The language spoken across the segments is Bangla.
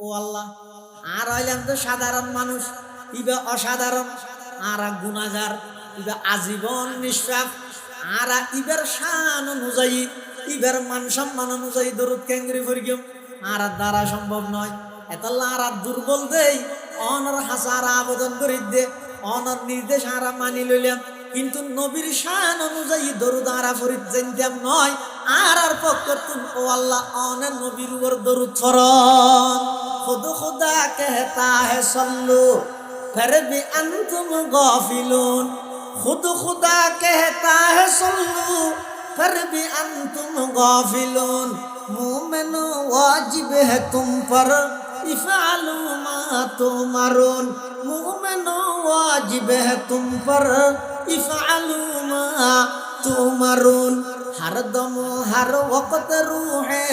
ও আল্লাহ, আর হইলাম তো সাধারণ মানুষ, ইবা অসাধারণ, আর গুনাহগার, ইবা আজীবন নিঃশ্বাস, আর ইবার শান অনুযায়ী, ইবার মান সম্মান অনুযায়ী দরুদ কেঙ্গরি ফরিগম আর দ্বারা সম্ভব নয়। এতাল্লা আর দুর্বল দেই, অনর হাসারা আবেদন করি দে, অনর নির্দেশ আরা মানি লইলাম, কিন্তু নবীর শান অনুযায়ী দরুদ আরা ফরিদ জানতাম নয়। আর পক্ষ তুম ও আল্লাহ অনের নবীর উপর দরুদ ফরন। খুদ খুদা कहता है सल्लू फिर भी अंतुम गाफिलून, खुद खुदा कहता है सल्लू फिर भी अंतुम गाफिलून, मोमिनो वाजिब है तुम पर इफ़अलू मा तुमरून, मोमिनो वाजिब है तुम पर इफ़अलू मा तुमरून। हर दम हर वक्त रूहे,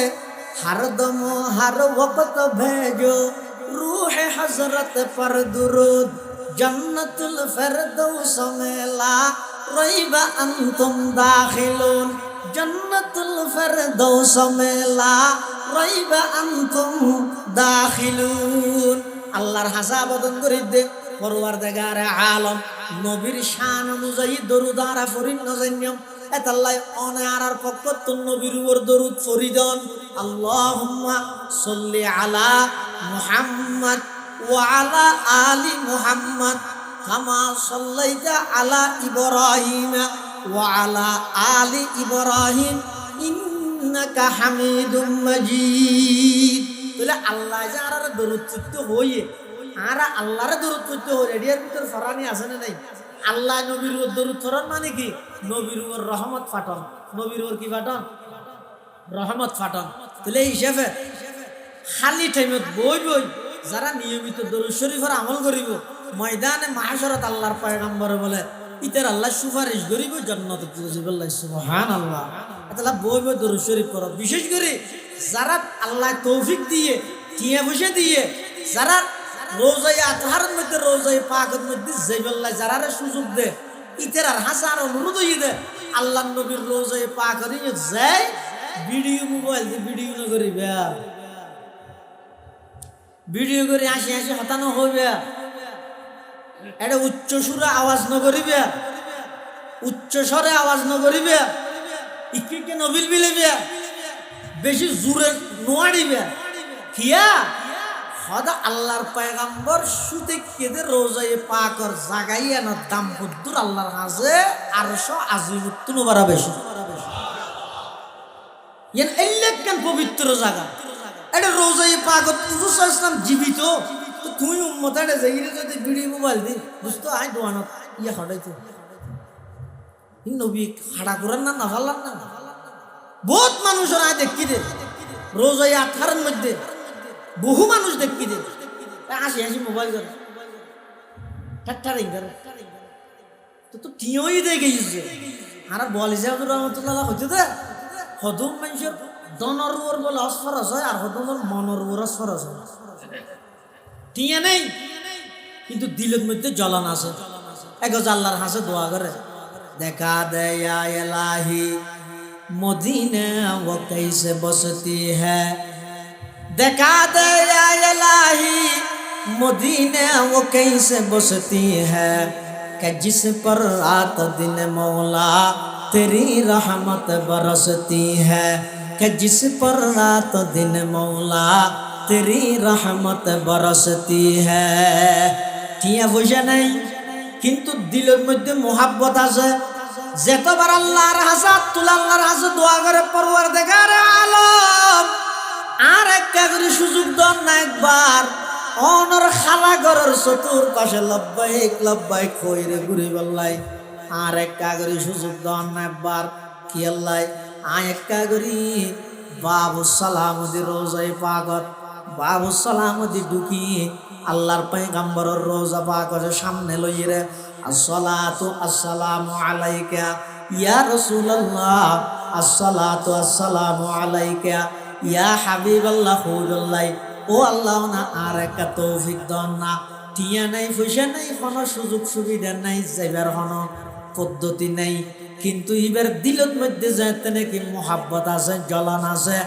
हर दम हर वक्त भेजो रूहे हजरत पर दुरूद, जन्नतुल फिरदौस में ला रैबा अंतुम दाखिलून, जन्नतुल फिरदौस में ला रैबा अंतुम दाखिलून। আল্লাহর হাসাবদন করে দে পরওয়ারদিগারে আলম নবীর শান অনুযায়ী দরুদ আরা ফরিন নজান্যম এতাল্লাই অনে আরার পক্ষ তো নবীর উপর দরুদ ফরিদন। আল্লাহুম্মা সাল্লি আলা মুহাম্মদ ওয়া আলা আলি মুহাম্মদ কামা সাল্লাইতা আলা ইব্রাহিম ওয়া আলা আলি ইব্রাহিম ইন্নাকা হামিদুম মাজিদ। তাহলে আল্লাহ যারা দরুদ পড়তে হইয়ে আর আল্লাহর দরুদ পড়তে হয়, এর ভিতর ফরানি আছে না নাই? আল্লাহ নবীর উপর দরুদ ফরন মানে কি? নবীর উপর রহমত ফাটন, নবীর উপর কি ফাটন? রহমত ফাটন। তাহলে এই হিসাবে খালি টাইমত বই বই যারা নিয়মিত দরুদ শরীফের আমল করিব, ময়দানে মাহশরত আল্লাহর পয়গম্বর বলে ইতার আল্লাহ সুপারিশ করিব জান্নাতে তুজিবাল্লাহ সুবহানাল্লাহ। তাহলে বই বই দরুদ শরীফ পড়ো, বিশেষ করে যারা আল্লাহ তৌফিক দিয়ে টিয়া বসে দিয়ে যারা রোজাই আতহারের মধ্যে রোজাই পাকের মধ্যে যাইবাল্লাহ যারা সুযোগ দে ইতার আর হাসার অনুরোধ হইয়ে দে আল্লাহ নবীর রোজাই পাকের যাই ভিডিও মোবাইল দিয়ে ভিডিও না করিবে, ভিডিও করে হাসি হাসি হতানো হইবে, এটা উচ্চ সুরে আওয়াজ ন করিবে, উচ্চ স্বরে আওয়াজ ন করিবে, ইকে নবীল বিলেবে, বেশি জোরে নোয়াড়িবে কিয়া হদা আল্লাহর পয়গম্বর সুতে কেদে রোজায়ে পাকর জাগাইয়া না দাম বদ্দুর আল্লাহর হাজে আরশ আজিমুত নবারা বেশি ইয়ান এল্লেকান পবিত্র জায়গা এটা রোজায়ে পাকত রাসূল ইসলাম জীবিত। তো তুই উম্মত এটা যাইরে যদি ভিডিও মোবাইল দি বুঝতো আই দোয়ানত ইয়া হড়াইতো ইন নবী হাড়া করার না না ভাল্লার না। বহুত মানুষ আয় দেখি দে রোজায়ে আতহারের মধ্যে বহু মানুষ দেখি দে হাসি হাসি মোবাইল করে ঠাট্টারিং করে তো টিওই দে গেছে। আর বলি যে আব্দুর রহমতুল্লাহ হইতে দে হদম মানুষের দনর ওর বলে অসফরস হয় আর হদমের মনর ওর অসফরস হয়। টিয়া নেই কিন্তু দিলের মধ্যে জ্বলান আছে। এক আল্লাহর হাসে দোয়া করে দেখা দেয়া এলাহি মদিনা वो कैसे बसती है, देखा दे या इलाही मदीना वो कैसे बसती है, कि जिस पर रात दिन मौला तेरी रहमत बरसती है, कि जिस पर रात दिन मौला तेरी रहमत बरसती है। টিয়া বুঝে নাই কিন্তু দিলের মধ্যে মোহাব্বত আছে। যেতবার আল্লাহর হাসাত তুলা আল্লাহর হাসে দোয়া করে পরওয়ারদিগারে আলম আর একটা করে সুযোগ দন না একবার অনর খালা ঘরের চতুর পাশে লব্বাইক লব্বাইক কইরে ঘুরে বললাই আর একটা করে সুযোগ দন না একবার কি আল্লাহ আয় একটা করি বাবু সালামদি রোজায় পাকত বাবু সালামদি ঢুকি আল্লাহর পয়গম্বরের রোজা পাকের সামনে লইরে আসসালাতু আসসালামু আলাইকা ইয়া রাসূলুল্লাহ, আসসালাতু আসসালামু আলাইকা ইয়া হাবিবাল্লাহ হুজুল্লাহ। ও আল্লাহ না আর একটা তৌফিক দাও না, টিয়া নাই পয়সা নাই কোনো সুযোগ সুবিধা নাই যাইবার কোনো পদ্ধতি নাই, কিন্তু এবার দিলের মধ্যে যাইতে নাকি মোহাব্বত আছে জ্বলান আছে।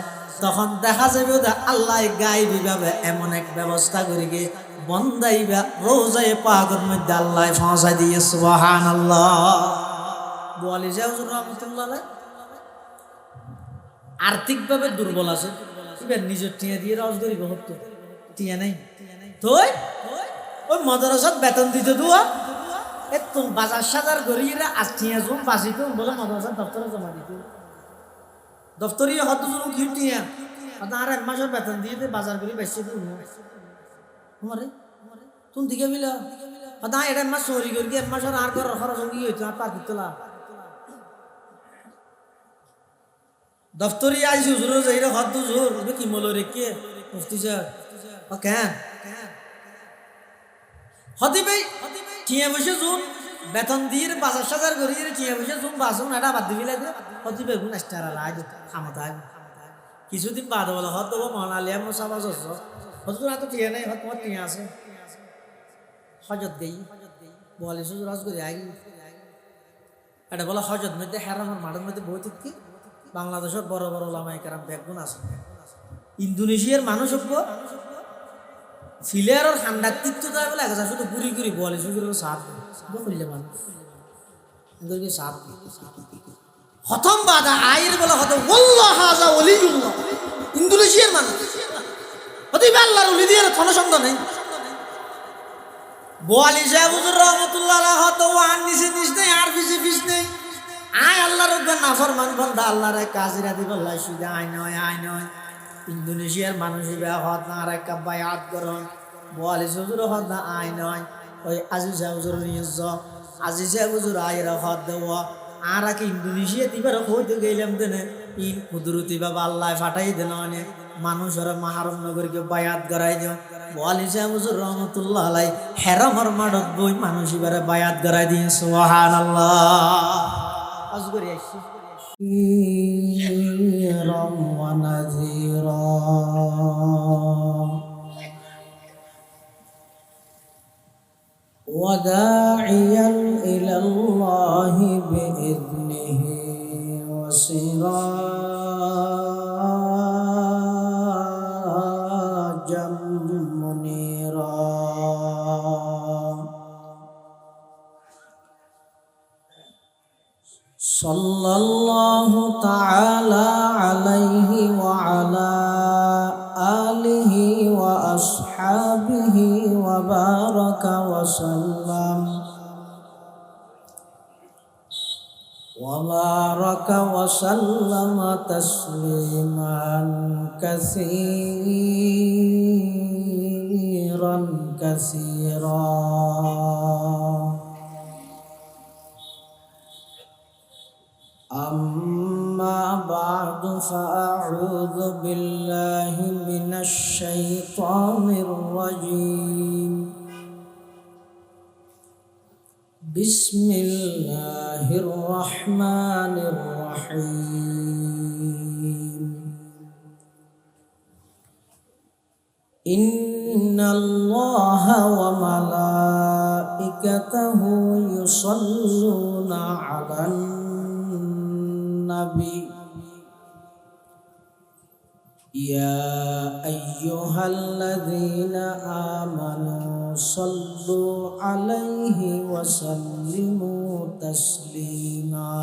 তখন দেখা যাবে আল্লাহ গায়েবী ভাবে এমন এক ব্যবস্থা করে গিয়ে বন্দাইবা রোজায় পাকের মধ্যে আল্লাহ পৌঁছায় দিয়ে সুবহানাল্লাহ। বোয়ালি সাহেব হুজুর রহমাতুল্লাহ আলাইহি আর্থিকভাবে দুর্বল আছে, এবার নিজের টিয়া দিয়ে রস করিব হতো, টিয়া নেই তো ওই মাদ্রাসাত বেতন দিতে দুয়া একটু বাজার সাজার গড়িয়ে আজ টিয়া জম বাঁচিত বলে মাদ্রাসার দপ্তরে জমা দিত, দপ্তরি হত জন্য কি টিয়া আর এক মাসের বেতন দিয়ে বাজার করি বেশি তোমারে তুমি দিকে মিলা এটা এক মাস চুরি করি এক মাসের আর ঘর খরচ কি হইতো আর পাখি তোলা দফতরি আইসি হুজুর যাইরা হদ হুজুর কি মলো রে কে মুফতি স্যার কেন হদি ভাই টিয়া বসে জুন বেতন দিয়ে বাজার সাজার করি টিয়া বসে জুন বাসুন এটা বাদ দিবি লাগে হদি ভাই গুণ এক্সট্রা লাগ খামাতা কিছুদিন বাদ বলা হদ দেবো মহানালিয়া মোসাবাজ হজুর এত টিয়া নেই হদ তোমার টিয়া আছে হজত গেই বলে হুজুর হজ করে আই এটা বলা হজত মধ্যে হেরানোর মাঠের মধ্যে বই থেকে বাংলাদেশের বড় বড় ওলামায়ে কেরাম ব্যাকগুণ আছে, ইন্দোনেশিয়ার মানুষ ফিলেয়ার ঠান্ডার তাই বলে এক শুধু গুড়ি গুড়ি বলে শুধু সাপ করলে মানুষ সাপ হতম বাদা আয়ের বলে হত হাজা ওলিউল্লাহ ইন্দোনেশিয়ার মানুষ হতে আল্লাহর ওলি দিয়ে থনসন্দ নেই বোয়ালি সাহেব হুজুর রহমাতুল্লাহ আলাইহি হত ওয়ান নিচে নিচ নেই আর পিছে পিছ নেই আয় আল্লাহর নাফরমান বান্দা আল্লাহর কাজিরা দিব আল্লাহ সুদা আয় নয় ইন্দোনেশিয়ার মানুষ হত না আর এক বায়াত করন বোয়ালি হুজুর হত না আয় নয় ওই আজিজ হুজুর নিয়জ আজিজ হুজুর আয়রা হত দেওয়া আর কি ইন্দোনেশিয়া তিবার হইতে গেলাম দেনে ইন কুদরতি বাবা আল্লাহ ফাটাই দেন অনেক মানুষের মাহারম নগরকে বায়াত করাই দিও বোয়ালি হুজুর রহমাতুল্লাহ আলাইহি হেরামর মাডত বই মানুষ এবারে বায়াত করাই দিয়ে সুবহানাল্লাহ আজগরি আইছি রামানাজিরা وداعيا إلى الله بإذنه وسراجا منيرا صلى الله تعالى عليه وعلى آله وأصحابه وبارك وسلم تسليما كثيرا أما بعد فأعوذ بالله من الشيطان الرجيم بسم الله الرحمن الرحيم إن الله وملائكته يصلون على النبي يا أيها الذين آمنوا صلوا عليه وسلموا تسليما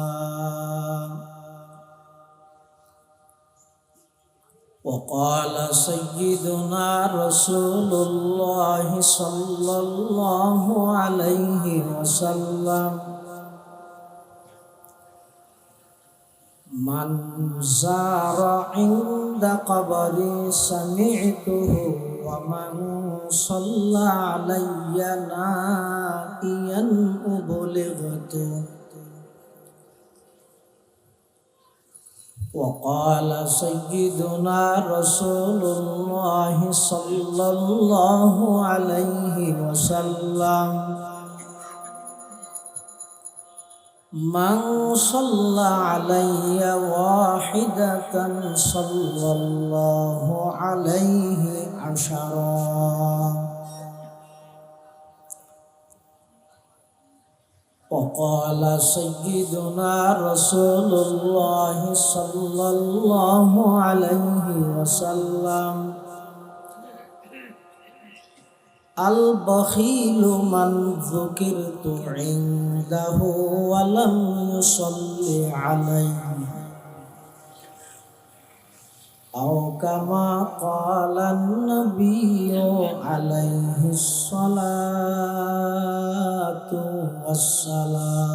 وقال سيدنا رسول الله صلى الله عليه وسلم من زار عند قبري سمعته ومن صلى علي نائيا أبلغته وقال سيدنا رسول الله صلى الله عليه وسلم من صلى علي واحدة صلى الله عليه عشرا وقال سيدنا رسول الله صلى الله عليه وسلم البخيل من ذكرت عنده ولم يصل عليه أو كما قال النبي عليه الصلاة والسلام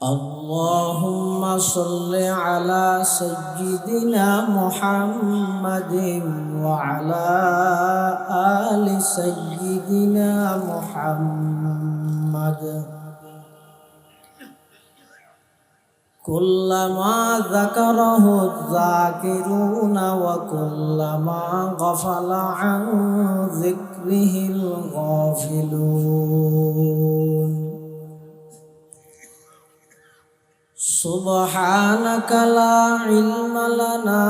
اللهم صل على سيدنا محمد وعلى آل سيدنا محمد كلما ذكره الذاكرون وكلما غفل عن ذكره الغافلون سبحانك لا علم لنا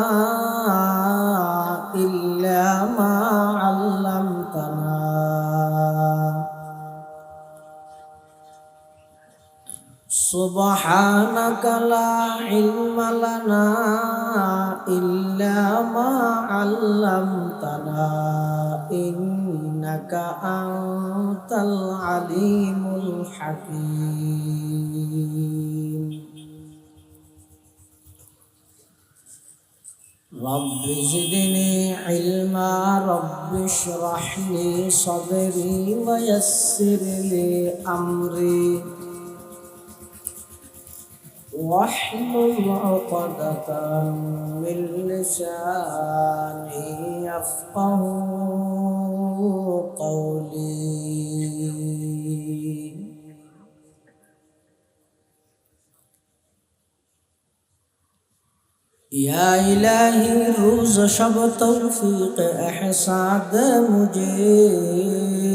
إلا ما علمتنا سبحانك لا علم لنا إلا ما علمتنا إنك أنت العليم الحكيم رب زدني علما رب اشرح لي صدري ويسر لي أمري واحلل عقدة من لساني يفقه قولي या इलाही रोज शब तौफीक एहसान दे मुझे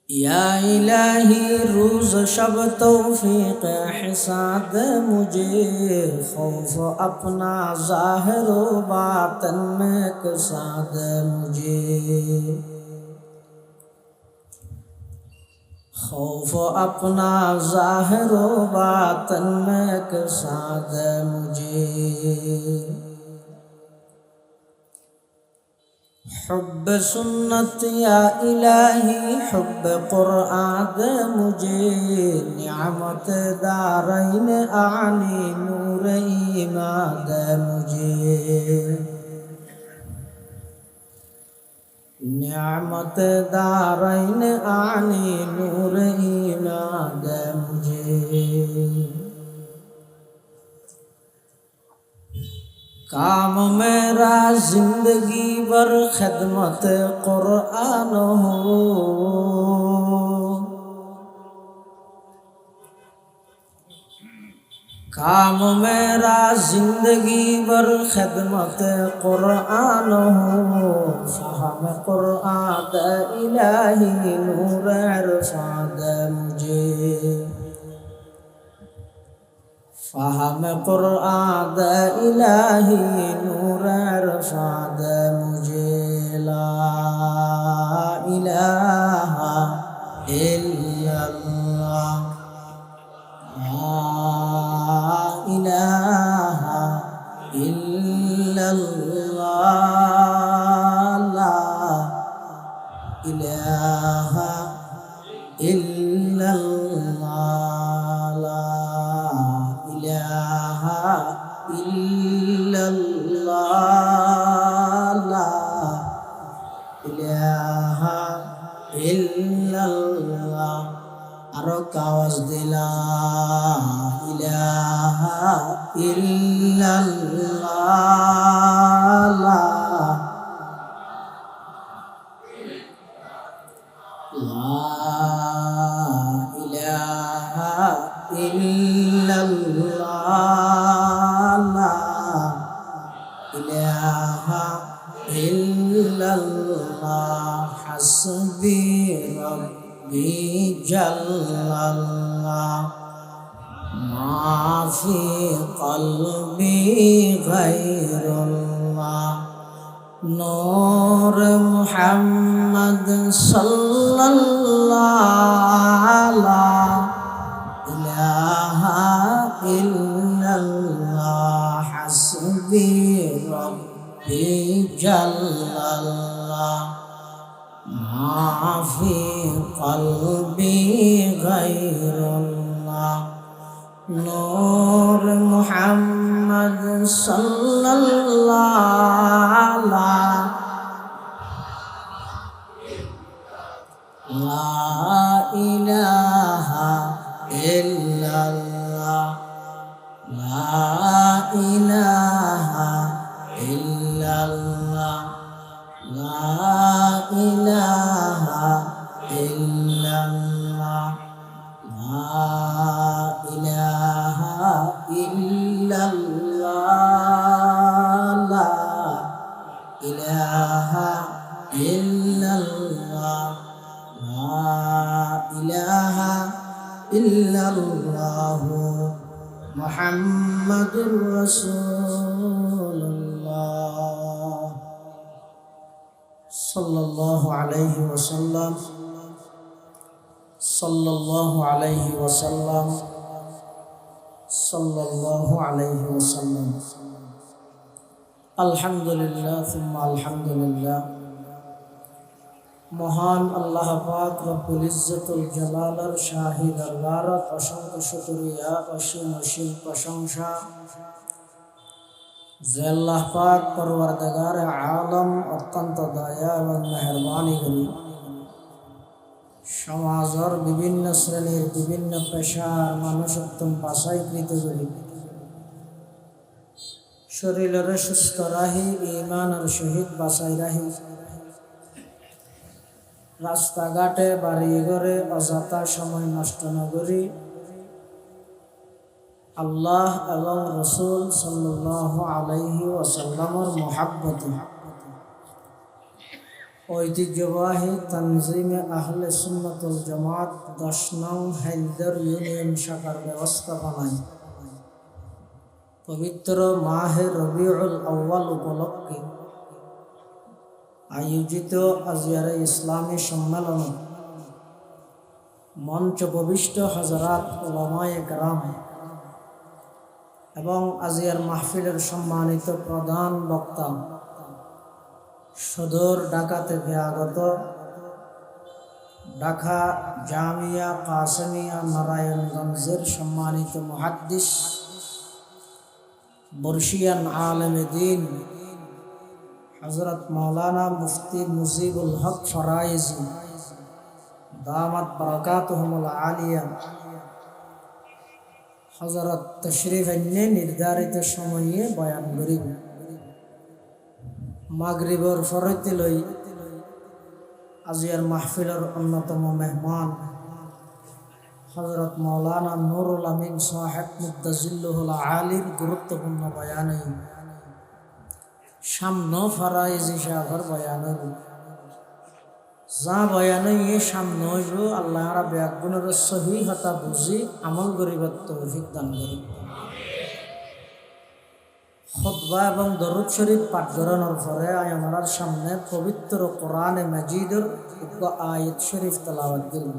या इलाही रोज शब तौफीक एहसान दे मुझे खौफ अपना ज़ाहिर व बातिन में कसा दे मुझे खौफ अपना ज़ाहिर व बातिन में कसा दे मुझे हुब्ब सुन्नत या इलाही हुब्ब कुरान दे मुझे नियामत दारैन आनी नूर ईमान दे मुझे नियामत दारैन आनी नूर ईमान दे मुझे काम मेरा जिंदगी भर खिदमत कुरान हो काम मेरा जिंदगी भर खिदमत कुरान हो फहम कुरान दे इलाही नूर इरफान दे मुझे फहम कुरान दे इलाही नूर इरफान दे मुझे ला इलाहा इल्लल्लाह ला इलाहा इल्लल्लाह ला इलाहा इल्लल्लाह ला इलाहा इल्लल्लाह ला इलाहा इल्लल्लाह आरो आवाज दिला इलाहा इल्लल्लाह ला इलाहा इल्लल्लाह ला इलाहा इल्लल्लाह हस्बी रब्बी जल्लल्लाह मा फी क़ल्बी गैरुल्लाह নূর মুহাম্মদ সাল্লাল্লাহু লা ইলাহা ইল্লাল্লাহ হাসবি রব্বি জাল্লাল্লাহ মা ফি কলবি গায়রুল্লাহ নূর মুহাম্মদ সাল্লাল্লাহু লা ইলাহা ইল্লাল্লাহ লা ইলাহা ইল্লাল্লাহ লা ইলাহা ইল্লাল্লাহ লা ইলাহা ইল্লাল্লাহ লা ইলাহা ইল্লাল্লাহ লা ইলাহা ইল্লাল্লাহ মুহাম্মাদুর রাসূলুল্লাহ সাল্লাল্লাহু আলাইহি ওয়াসাল্লাম সাল্লাল্লাহু আলাইহি ওয়াসাল্লাম সাল্লাল্লাহু আলাইহি ওয়াসাল্লাম আলহামদুলিল্লাহ সুম্মা আলহামদুলিল্লাহ মহান আল্লাহ পাক রব্বুল ইজ্জতুল জালালের শাহিদ আল্লাহর অসংখ্য শুকরিয়া অসীম অসীম প্রশংসা যে আল্লাহ পাক পরওয়ারদিগার আলম অত্যন্ত দয়া এবং মেহেরবানি করি সমাজের বিভিন্ন শ্রেণীর বিভিন্ন পেশার মানুষ উত্তম বাছাইকৃত করি শরীরের সুস্থ রাহি ঈমানের সহিত বাছাই রাহি রাস্তাঘাটে বাড়ি ঘরে অযথা সময় নষ্ট না করি আল্লাহ এবং রসুল সাল্লাল্লাহু আলাইহি ওয়াসাল্লামের মহাব্বতে ঐতিহ্যবাহী তানজিমে আহলে সুন্নাতুল জামাত 10 নং হাইলদার ইউনিয়ন শাখার ব্যবস্থাপনায় পবিত্র মাহে রবিউল আউয়াল উপলক্ষে আয়োজিত আজিয়ারে ইসলামী সম্মেলন মঞ্চ প্রবিষ্ট হযরত উলামায়ে কেরাম এবং আজিয়ার মাহফিলের সম্মানিত প্রধান বক্তা সদর ঢাকা থেকে আগত ঢাকা জামিয়া কাসেমিয়া নারায়ণগঞ্জের সম্মানিত মুহাদ্দিস বর্ষিয়ান আলেমে দ্বীন হযরত মাওলানা মুফতি মুজিবুল হক ফরাইজি দামাত বারাকাতুহুমুল আলিয়া হযরত তশরিফ এনে নির্ধারিত সময়ে বয়ান করিব মাগরিবের ফরতে লই আজিয়ার মাহফিলের অন্যতম মেহমান হযরত মাওলানা নুরুল আমিন সাহেব মুদ্দাজিল্লুহুল আলীর গুরুত্বপূর্ণ বয়ানে সামনে ফরাইজি সাহেবের বয়ানে যা বয়ানে সামনে হইব আল্লাহ রাব্বুল আলামিনের সহি হতা বুঝি আমল করিবার তৌফিক দান করুন খুতবা এবং দরুদ শরীফ পাঠ করানোর পরে আমার সামনে পবিত্র কোরআনে মাজিদের আয়াত শরীফ তেলাওয়াত করব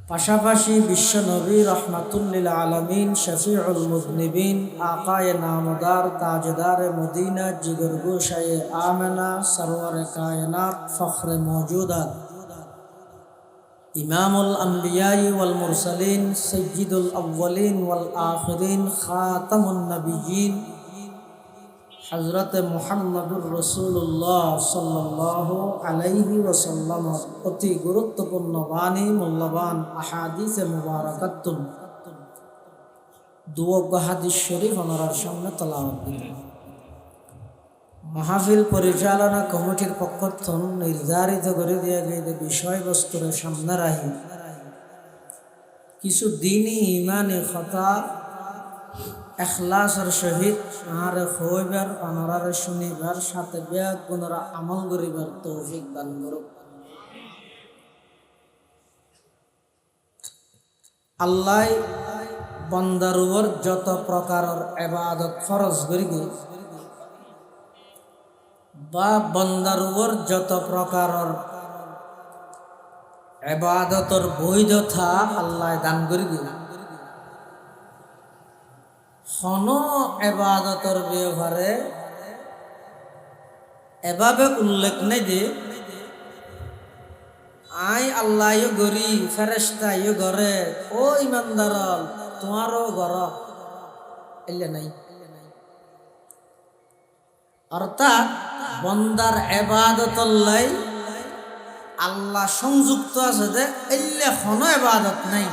পাশাপাশি বিশ্ব নবী রহমাতুল লিল আলামিন শফিউল মুযনিবিন আকায়ে নামদার তাজদার মদিনা জিগর গোশায়ে আমেনা সরওয়ারে কায়নাত ফখরে মওজুদাত ইমামুল আম্বিয়াই ওয়াল মুরসালিন সাইয়্যিদুল আউওয়ালিন ওয়াল আখিরিন খাতামুন নবিয়্যিন হযরত মুহাম্মদুর রাসূলুল্লাহ সাল্লাল্লাহু আলাইহি ওয়াসাল্লাম অতি গুরুত্বপূর্ণ বাণী মূল্যবান আহাদিসে মুবারাকাতুন দুয়া হাদিস শরীফ ওনার সামনে তেলাওয়াত করব মাহফিল পরিচালনা কমিটির পক্ষ থেকে নির্ধারিত করে দেওয়া গিয়ে বিষয়বস্তুর সামনে রাখি কিছু দিনই ইমানি কথা এখলাসের সহিত আহারে হইবার অনারে শুনিবার সাথে ব্যাগ গুণরা আমল করিবার তৌফিক দান করুক আল্লাহ বান্দার উপর যত প্রকারের ইবাদত ফরজ করিবে বা বন্দার উপর যত প্রকারের ইবাদতের বৈধতা আল্লাহ দান করিবে, কোনো ইবাদতের ব্যাপারে এভাবে উল্লেখ নেই যে আই আল্লাহ গরি ফেরেশতা গরে ও ইমানদার তোমারও গর এলে নাই। অর্থাৎ বন্দার ইবাদতর লাই আল্লাহ সংযুক্ত আছে যে এলে কোনো ইবাদত নাই,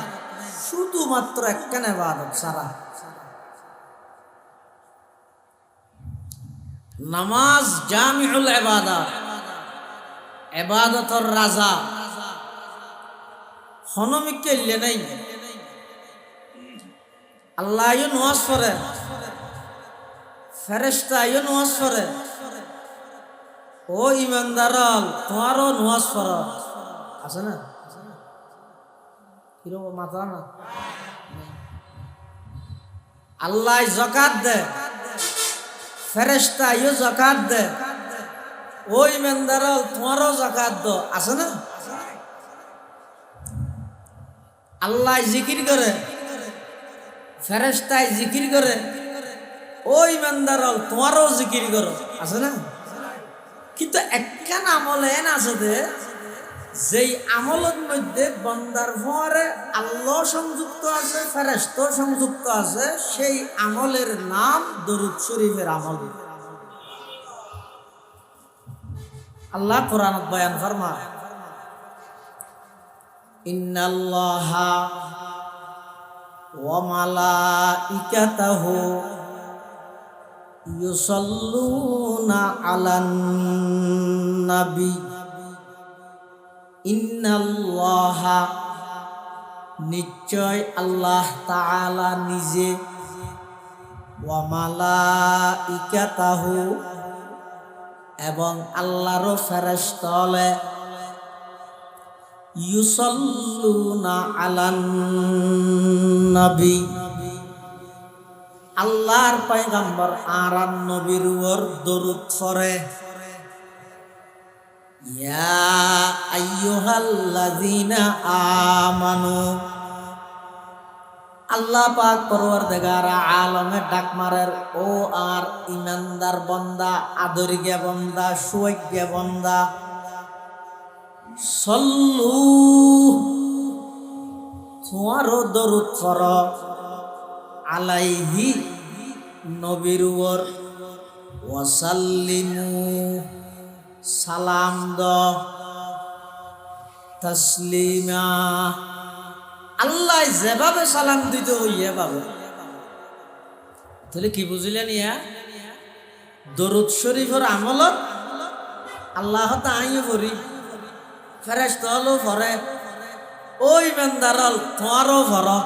শুধুমাত্র একখান ইবাদত সারা। নামাজ জামিউল ইবাদাত, ইবাদতর রাজা, হনমিকে এলে নাই। আল্লাহ নামাজ পড়ে, ফেরেশতা নামাজ পড়ে, ও ইমানদার তোমারও নামাজ পড়ো আছে না? কিরকম মাথা না? আল্লাহ যাকাত দে, ফেরেশতা যাকাত দে, ও ইমানদার তোমারও যাকাত দো আছে না? আল্লাহ জিকির করে, ফেরেশতায় জিকির করে, ও ইমানদার তোমারও জিকির করো আছে না? কিন্তু একখান আমল এন আছে যে যেই আমলের মধ্যে বন্দার ভরে আল্লাহ সংযুক্ত আছে, ফেরেশতা সংযুক্ত আছে, সেই আমলের নাম দরুদ শরীফের আমল। আল্লাহ কোরআনত বয়ান ফরমায়, ইন্নাল্লাহা ওয়া মালাইকাতাহু ইউসাল্লুনা আলান নবী ইন্নাল্লাহা নিশ্চয় আল্লাহ তাআলা নিজে, ওয়া মালাইকাতাহু এবং আল্লাহর ফেরেশতালে, ইউসাল্লুনা আলান নবী আল্লাহর পয়গম্বর আর নবীর উপর দরুদ পড়ে। ইয়া আইয়ুহাল্লাযীনা আমানু, আল্লাহ পাক পরওয়ারদিগার আলমে ডাক মারের, ও আর ইমানদার বন্দা, আদরিগে বন্দা, সুয়োগ্য বন্দা, সল্লু তোমারও দরুদ পড়ো, আলাইহি নবীর উপর, ওয়াসাল্লিমু সালাম দ, তাসলিমা আল্লাহ যেভাবে সালাম দিতে হইয়া পাবে। তাহলে কি বুঝলেন? ইয়া দরুদ শরীফের আমলত আল্লাহ তাআলা করি, ফেরেশতা হলো পড়ে, ও ইমানদার তোমারও পড়ো।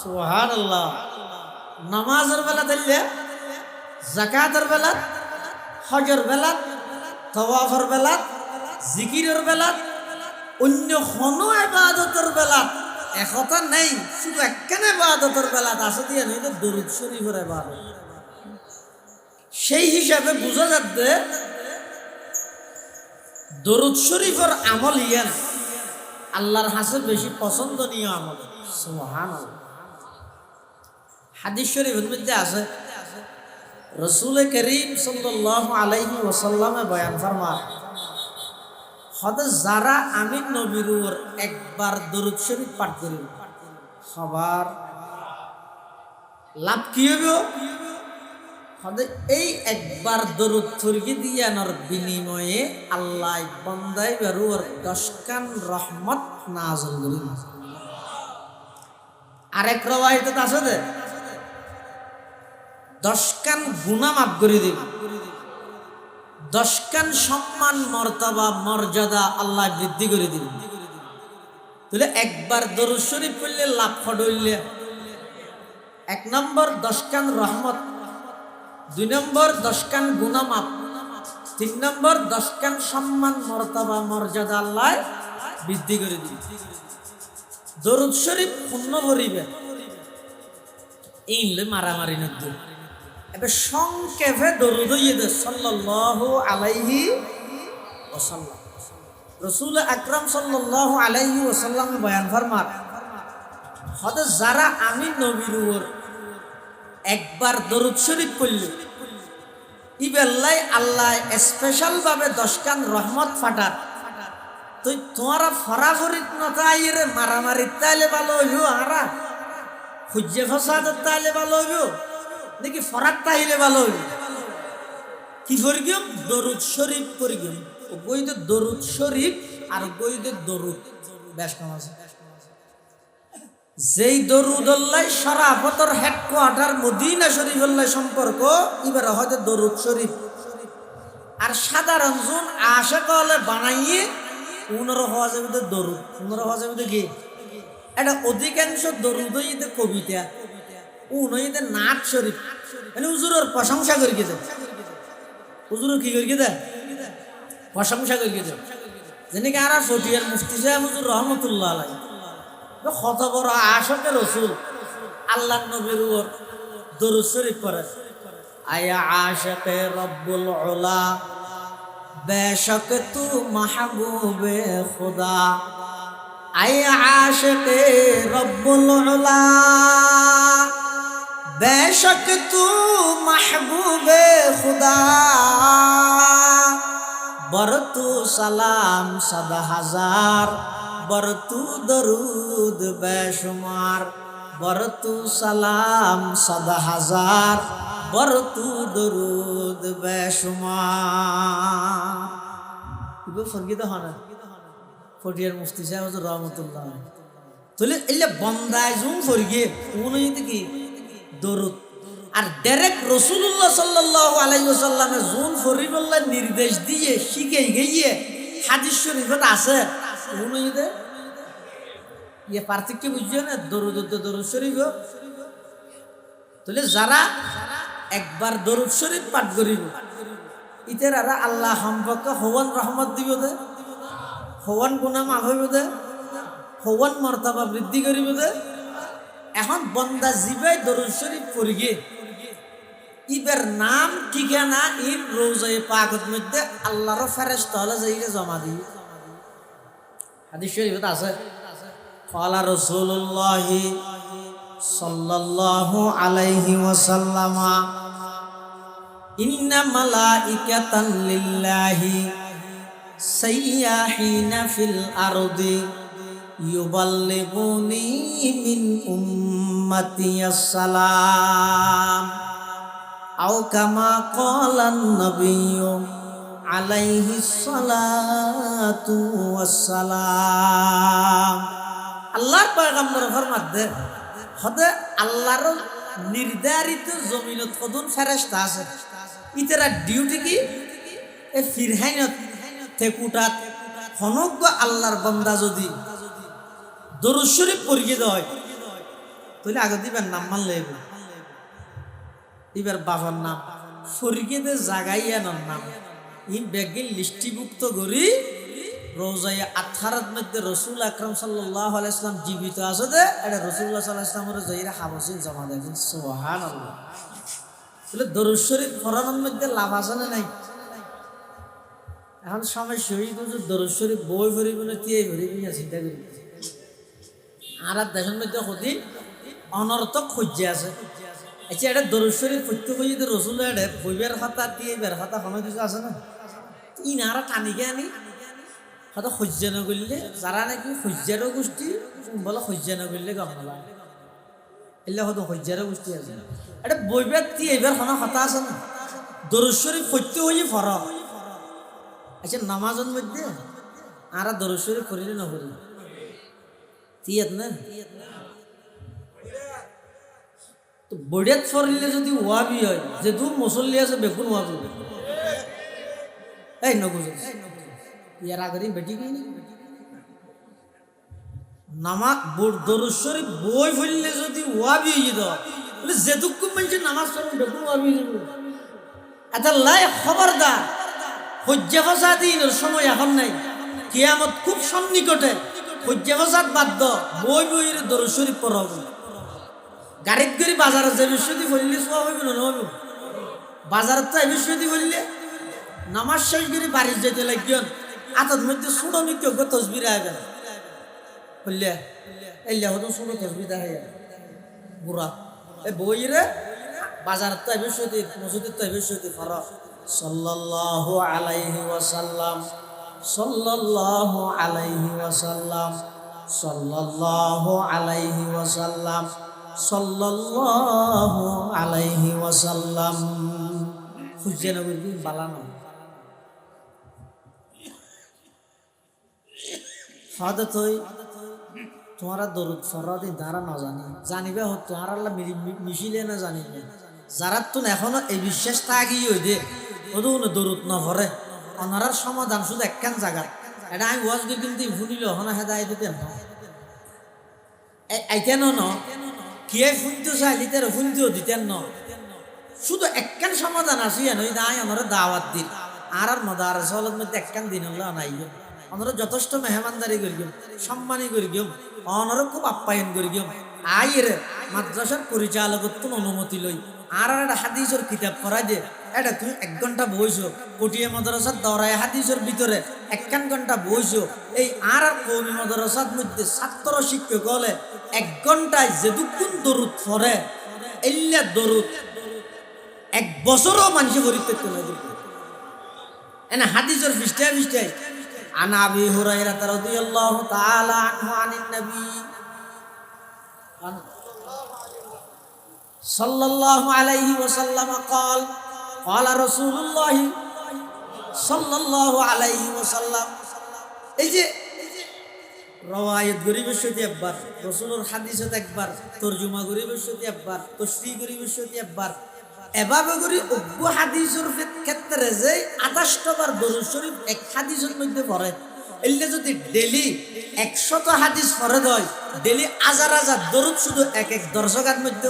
সুবহানাল্লাহ। নামাজের বেলা দিলে, যাকাতের বেলা, হজের বেলা, তাওয়াফের বেলা, জিকিরের বেলা, অন্য কোনো ইবাদতের বেলা একথা নেই, শুধু একখান ইবাদতের বেলা আছে দিয়ে নেই দরুদ শরীফের ইবাদত। সেই হিসাবে বোঝা যাচ্ছে দরুদ শরীফের আমল ইয়ান আল্লাহর হাসে বেশি পছন্দনীয় আমল। সুবহানাল্লাহ। হাদিস শরীফের মধ্যে আছে, রাসূল করিম সাল্লাল্লাহু আলাইহি ওয়াসাল্লামে বয়ান ফরমায়, হদে যারা আমি নবীর উপর একবার দরুদ শরীফ পাঠ করিব, সবার লাভ কি হবে? হদে এই একবার দরুদ ফরগি দিয়ানোর বিনিময়ে আল্লাহ বন্দাই বেরুর 10 কান রহমত নাযিল করিব। আরেক রওয়ায়াতে আছে যে 10 কান গুনাহ মাফ করে দিবে, 10 কান সম্মান মর্তবা মর্যাদা আল্লাহ বৃদ্ধি করে দিবে। তাহলে একবার দরুদ শরীফ পড়লে লাভ হইলে 1 নম্বর 10 কান রহমত, 2 নম্বর 10 কান গুনাহ মাফ, 3 নম্বর 10 কান সম্মান মর্তবা মর্যাদা আল্লাহ বৃদ্ধি করে দিবে। দরুদ শরীফ পূর্ণ করিবে এই মারামারি নদ্দু এটা সংক্ষেপে দরুদ হইয়ে সাল্লাল্লাহু আলাইহি ওয়াসাল্লাম। রাসূল আকরাম সাল্লাল্লাহু আলাইহি ওয়াসাল্লাম বয়ান ফরমান, হতে যারা আমি নবীর উপর একবার দরুদ শরীফ পড়লে ইবেল্লাই আল্লাহ স্পেশাল ভাবে 10 কান রহমত ফাটার। তুই তোমারা ফরাফরিত নতাইরে মারামারি তাইলে ভালো হইও, আরা খুঁজে ফসাদ তাইলে ভালো হইও নাকি ফরাক তাইলে ভালো হইব? কি করিম? দরুদ শরীফ করিম। গইতে দরুদ শরীফ আর গইতে দরুদ বেশ কম আছে। যেই দরুদুল্লাহ শরাফতর হেডকোয়ার্টার মদিনা শরীফুল্লাহ সম্পর্ক এবার হয়তো দরুদ শরীফ। আর সাধারণ জন আশা করলে বানাইয়ে উনারও হওয়া যাবে তো দরুদ, উনারও হওয়া যাবে তো কি এটা অধিকাংশ দরুদ হইতে কবিতা, উন হইতে নাট শরীফ, মানে হুজুরের প্রশংসা করি গেছে। হুজুর কি করি গেছে? প্রশংসা করি গেছে। যেদিকে আর ফটিয়ার মুফতি সাহেব হুজুর রহমতুল্লাহ আলাইহি কত বড় আশকে রসুল আল্লাহ নবীর উপর দরুদ শরীফ পড়ে। আয়া আশকে রব্বুল উলা বেশক তু মাহবুবে খুদা, আয়া আশকে রব্বুল উলা বেশক তু মাহবুবে খুদা, বরতু সালাম 100,000 বরতু দরুদ বেশুমার, বরতু সালাম 100,000 বরতু দরুদ বেশুমার। এগুলো ফরগিত হয় না ফটিয়ার মুফতি সাহেব রহমতুল্লাহ। তাহলে এলে বন্দায় জুম ফরগিয়ে উনি কি দরুদ। আর ডাইরেক্ট রাসূলুল্লাহ সাল্লাল্লাহু আলাইহি ওয়াসাল্লামের জুন ফরিবুল্লাহ নির্দেশ দিয়ে শিখে গিয়ে হাদিস শরীফত আছে উনি ইয়ে পার্থক্য বুঝছো না? দরুদ দরুদ শরীফ। তাহলে যারা একবার দরুদ শরীফ পাঠ করিব ইতের আর আল্লাহ সম্পর্কে হওয়ান রহমত দিব দে, হওয়ান গুনাহ মাফ হইব দে, হওয়ান মর্তবা বৃদ্ধি করিব দে। এখন বন্দা জিবাই দরুদ শরীফ পড়ি গে ইবের নাম ঠিকানা ইন রোজায়ে পাকের মধ্যে আল্লাহর ফেরেশতা হলে যাইয়ে জমা দিই। হাদিস শরীফত আছে ক্বালা রাসূলুল্লাহ সাল্লাল্লাহু আলাইহি ওয়াসাল্লাম ইন্না মালাইকাতান লিল্লাহি সাইয়াহিনা ফিল আরদি ইউবাল্লিগুনি মিন উম্মতি আসসালাম আও কামা ক্বালান নবিয়্যু আলাইহি সালাতু ওয়াসসালাম। আল্লাহর পয়গম্বর ফরমাত দে হদে আল্লাহর নির্ধারিত জমিনত কদুন ফেরেশতা আছে ইতেরা ডিউটি কি এ ফিরহাইনত থেকুটাত হনজ্ঞ আল্লাহর বান্দা যদি দরুদ শরীফ পড়িয়ে দেয় তাহলে আগে দিবেন নাম মানলে এবার বাবার নাম ফরিয়ে দে জাগাইয়া নাম ই বেগিন লিস্টিভুক্ত করি রোজায়ে আথারাত মধ্যে রাসূল আকরাম সাল্লাল্লাহু আলাইহি ওয়াসাল্লাম জীবিত আছে দে এটা রাসূলুল্লাহ সাল্লাল্লাহু আলাইহি ওয়াসাল্লামের জয়রা হাবসিন জমা দেন। সুবহানাল্লাহ। বলে দরুদ শরীফ পড়ানোর মধ্যে লাভ আছে না নাই? এখন সময় শহীদ দরুদ শরীফ বই ভরিব না টিয়ে ভরিব না চিন্তা করি। আর দেশের মধ্যে হতি অনর্থক খুঁজে আছে। আচ্ছা এটা দরুদ শরীফ পড়তে কই যদি রাসূল এটা বইবের খাতা টিয়ে বের খাতা কোনো কিছু আছে না? ইনারা টানিকে আনি হয়তো সহ্য নকৰিলে যারা নাকি সহ্যেরও গোষ্ঠী বলে সহ্য নকৰিলে গম নাপায় এলে হয়তো সহ্যেরও গোষ্ঠী আছে। এটা বইবের টিয়ে এবার কোনো কথা আছে না? দরুদ শরীফ পড়তে হই ফরজ। আচ্ছা নামাজের মধ্যে আর দরুদ শরীফ পড়িলে নপড়ি তিয়াত না তো বড়িয়াত পড়িলে যদি ওয়াবি হয় যে দু মুসল্লি আছে বেগুন ওয়াবি এই নবুঝ ইয়ার আগের বেটি গই নামাজ দরুদ শরীফ বই পড়লে যদি ওয়াবি হয়ে যায় বলে যেটুকু মানুষ নামাজ পড়ে বেগুন ওয়াবি হয়ে যাবে। এটা লাই খবরদার হজ্জে ফসাদিনের সময় এখন নাই, কিয়ামত খুব সন্নিকটে। হজ্জে ফসাদ বাদ দ বই বইয়ের দরুদ শরীফ পড়া হবে। গাড়িত গড়ি বাজারে যাবে শুধু পড়লে সব হইব না হইব বাজার তো এবিষয়টি বললে নামাজ শেষ করে বাড়ি যেতে লাগিয়ন আতর মধ্যে ছোটো নিত্য তসবির আগে বললে এলিয়া হতো ছোটো তসবির দেখা বুড়া এই বই রে বাজার তো এবিষয়টি মসজিদের তো এবিষয়টি ফরক সাল্লাল্লাহু আলাইহি ওয়াসাল্লাম সাল্লাল্লাহু আলাইহি ওয়াসাল্লাম সাল্লাল্লাহু আলাইহি ওয়াসাল্লাম সাল্লাল্লাহু আলাইহি ওয়াসাল্লাম খুঁজে না বলবি বালানো হয়তো তুই তোমারা দরুদ ফরদিন তারা না জানিবে হতো তোমার আল্লাহ মিশিলে না জানিবে যারা তো এখনো এই বিশ্বাস থাকি ওই দে ওদের কোনো দরুদ না ভরে ওনারার সমাধান শুধু একখান জায়গা এটা আমি ওয়াজ গিয়ে কিন্তু শুনিল হনা হেদায় দিতেন না আইতেন ন কে শুনতে চাইলি তার শুনতেও দিতেন ন শুধু একখান সমাধান আসি নই নাই আমরা দাওয়াত দিন আর মদার চলত মধ্যে একখান দিন হলো নাই আমরা যথেষ্ট মেহমানদারি করি গিয়ে সম্মানী করি গিয়ে অনর খুব আপ্যায়ন করি গিয়ে আইরে মাদ্রাসার পরিচালকত্ব অনুমতি লই আর একটা হাদিসের কিতাব পড়াই দে এটা তুমি 1 ঘন্টা বইছো পটিয়া মাদ্রাসার দৌড়ায় হাদিসের ভিতরে 1 ঘন্টা বইছো এই আর কৌমি মাদ্রাসার মধ্যে ছাত্র শিক্ষক হলে 1 ঘন্টায় যেদুক্ষণ দরুদ পড়ে এল্লা দরুদ 1 বছরও মানুষ গরিব তুলে দিবে এনে হাদিসের পৃষ্ঠায় عن أبي هريرة رضي الله تعالى عنه عن النبي صلى الله عليه وسلم قال قال رسول الله صلى الله عليه وسلم এই যে রওয়ায়াত গরিবের সাথে একবার রাসূলের হাদিসে একবার তরজমা গরিবের সাথে একবার তাফসীর গরিবের সাথে একবার এভাবে করি অজ্ঞ হাদিসের ক্ষেত্রে যে 28 বার দরুদ শরীফ এক হাদিসের মধ্যে পড়ে এলে যদি ডেলি 100 হাদিস পড়ে দেয় ডেলি হাজার হাজার দরুদ শুধু এক দর্শকের মধ্যে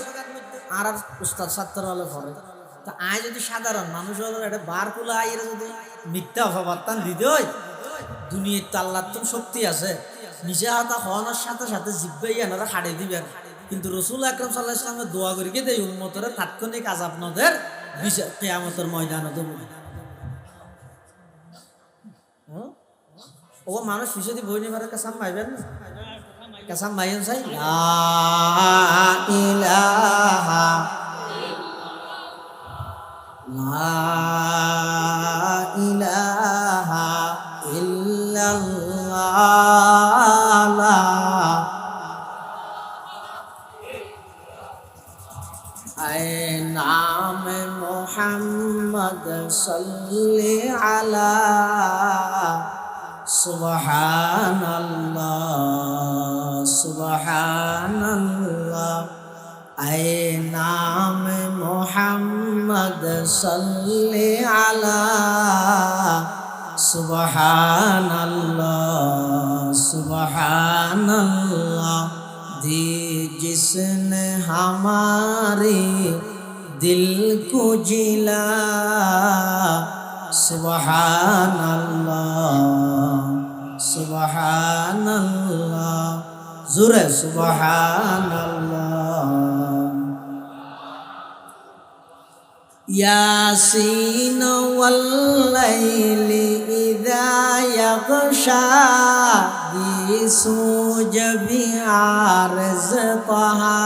আর উস্তাদ ছাত্র হলে পড়ে তা আয় যদি সাধারণ মানুষ হলে এটা বার কুলা আইরে যদি মিথ্যা অপবার্তান দিতে হয় দুনিয়ার তো আল্লাহর তো শক্তি আছে নিজে হাতা হওয়ানোর সাথে সাথে জিব্বাই এনারা হাড়ে দিবেন কিন্তু রসুল আকরাম সাল্লাল্লাহু আলাইহি ওয়াসাল্লাম দোয়া করি কে দেয় উম্মতের তাৎক্ষণিক আযাব নদের বিচার কিয়ামতের ময়দানে দেব ও মানুষ পিছদি বই নিবার কাসাম মাইবেন কাসাম মাইন চাই লা ইলাহা ইল্লাল্লাহ আয় নাম মোহাম্মদ সাল্লি আলা সুবহানাল্লাহ সুবহানাল্লাহ আয় নাম মোহাম্মদ সাল্লি আলা সুবহানাল্লাহ সুবহানাল্লাহ दी जिसने हमारे दिल को जिला सुबहानल्लाह सुबहानल्लाह ज़ुरे सुबहानल्लाह यासीन वल्लैलि इज़ा यग़शा दी सूज भी आरज़ तहा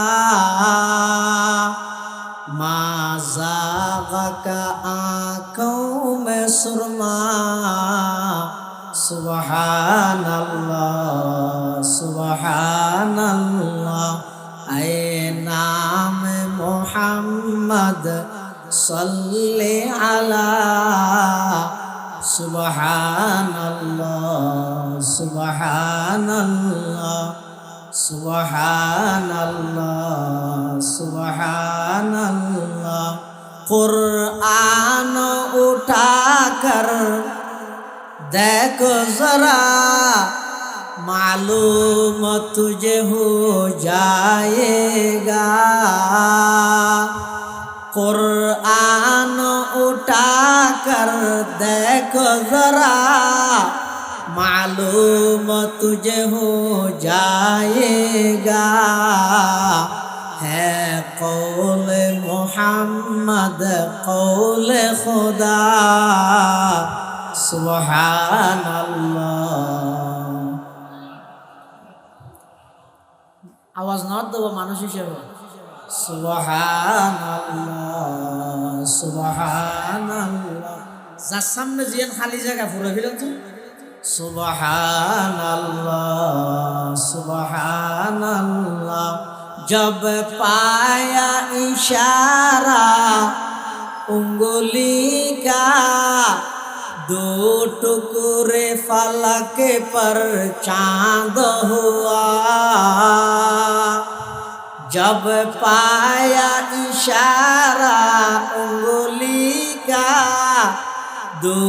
मा ज़ाग़क आँखों में सुरमा सुबहानल्लाह सुबहानल्लाह ऐ नाम मोहम्मद सल्ले अला सुबहानल्लाह सुबहानल्लाह सुबहानल्लाह सुबहानल्लाह कुरान उठाकर देखो जरा मालूम तुझे हो जाएगा कुरान उठाकर देखो जरा मालूम तुझे हो जाएगा है कौल মোহাম্মদ কৌলে খোদা সুবহানাল্লাহ। আওয়াজ না দেবো মানুষ হিসেবে সুবহানাল্লাহ সুবহানাল্লাহ। যার সামনে জিয়ান খালি জায়গা পুরো ফেলেন তো সুবহানাল্লাহ সুবহানাল্লাহ। जब पाया इशारा उंगली का दो टुकड़े फलक पर चांद हुआ। जब पाया इशारा उंगली का दो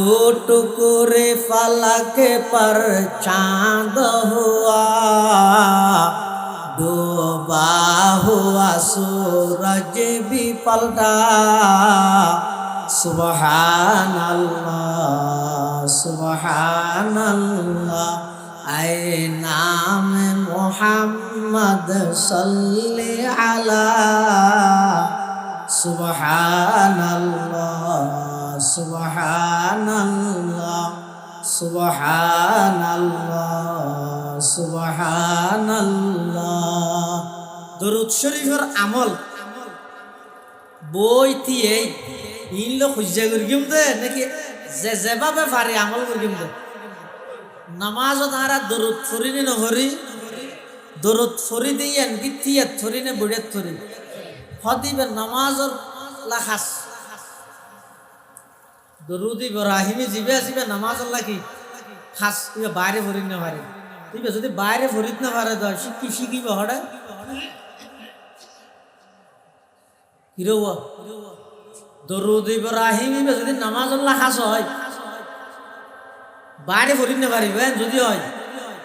टुकड़े फलक पर चांद हुआ। डूबा हुआ सूरज भी पलटा सुबहानल्लाह सुबहानल्लाह। ऐ नाम मोहम्मद सल्ले अला सुबहानल्लाह सुबहानल्लाह सुबहानल्लाह सुबहानल्लाह। দরুদ শরীফের আমল বই দিয়ে ইনল খুঁজা করিম দে নাকি যে যেভাবে পারে আমল করিম দে। নামাজও তারা দরুদ ফরিনি নহরি দরুদ ফরি দিয়ে গিতিয়াত থরি নে বুড়েত থরি হদিবে নামাজর লাখাস দরুদ ইব্রাহিমি জিবে আসিবে নামাজর লাগি খাস ইবে বাইরে ফরিন না পারে ইবে যদি বাইরে ফরিত না পারে তো শিখি শিখিবে হড়ে হিরো দরুদ ইব্রাহিমি যদি নামাজর লাখাস হয় বাইরে ফরিন না পারিবে যদি হয়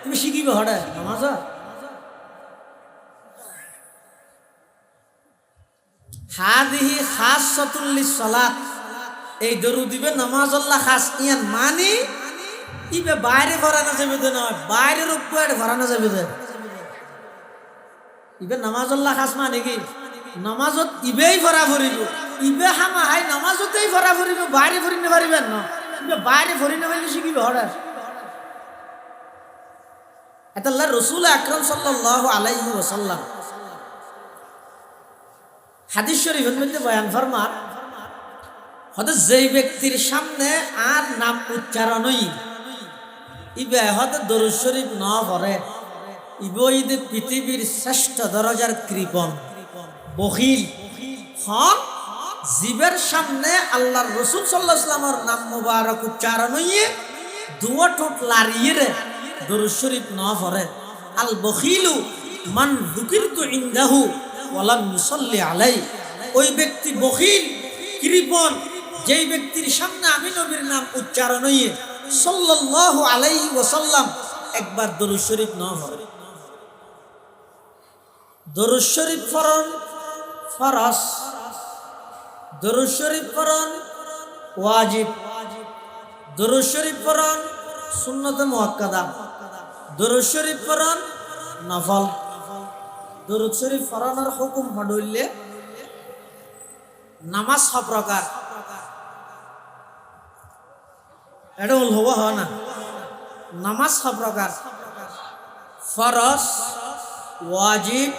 তুমি শিখিবে হড়ে নামাজ। হাদিহি খাসসাতুল লিসসালাত এই দরুদ ইবে নামাজুল্লাহ খাস ইয়ান মানি ইবে বাইরে ভরানো যাবে তো নয় বাইরের উপরে ভরানো যাবে তো ইবে নামাজুল্লাহ খাস মানে কি নামাজত ইবেই ভরা ভরিব ইবে হামা হাই নামাজতেই ভরা ভরিব বাইরে ভরিনে পারিবেন না ইবে বাইরে ভরিনে পারলে শিখিবে হড়া। এটা আল্লাহ রাসূল আকরাম সাল্লাল্লাহু আলাইহি ওয়াসাল্লাম হাদিস শরীফের মধ্যে বয়ান ফরমান হয়তো যেই ব্যক্তির সামনে আর নাম উচ্চারণই ইবে হয়তো দরুদ শরীফ না পড়ে ইবইদে পৃথিবীর শ্রেষ্ঠ দরজার কৃপণ বখিল হন জীবের সামনে আল্লাহর রাসূল সাল্লাল্লাহু আলাইহি ওয়াসাল্লামের নাম মুবারক উচ্চারণ হইয়ে দুয়া ঠোঁট লাড়িয়ে দরুদ শরীফ না পড়ে। আল বখিলু মান যুকিরতু ইনদাহু ওয়া লাম ইউসাল্লি আলাইহি। ওই ব্যক্তি বখিল কৃপণ যেই ব্যক্তির সামনে আমি নবীর নাম উচ্চারণ হইয়ে সাল্লাল্লাহু আলাইহি ওয়াসাল্লাম একবার দরুদ শরীফ না পড়ে। দরুদ শরীফ পড়ন ফরজ দরুদ শরীফ পড়ন ওয়াজিব দরুদ শরীফ পড়ন সুন্নাতে মুআক্কাদা দরুদ শরীফ পড়ন নফল। দরুদ শরীফ পড়ানোর হুকুম হইলে নামাজ সব প্রকার এটা হওয়া হয় না নামাজ সব প্রকার ফরজ ওয়াজিব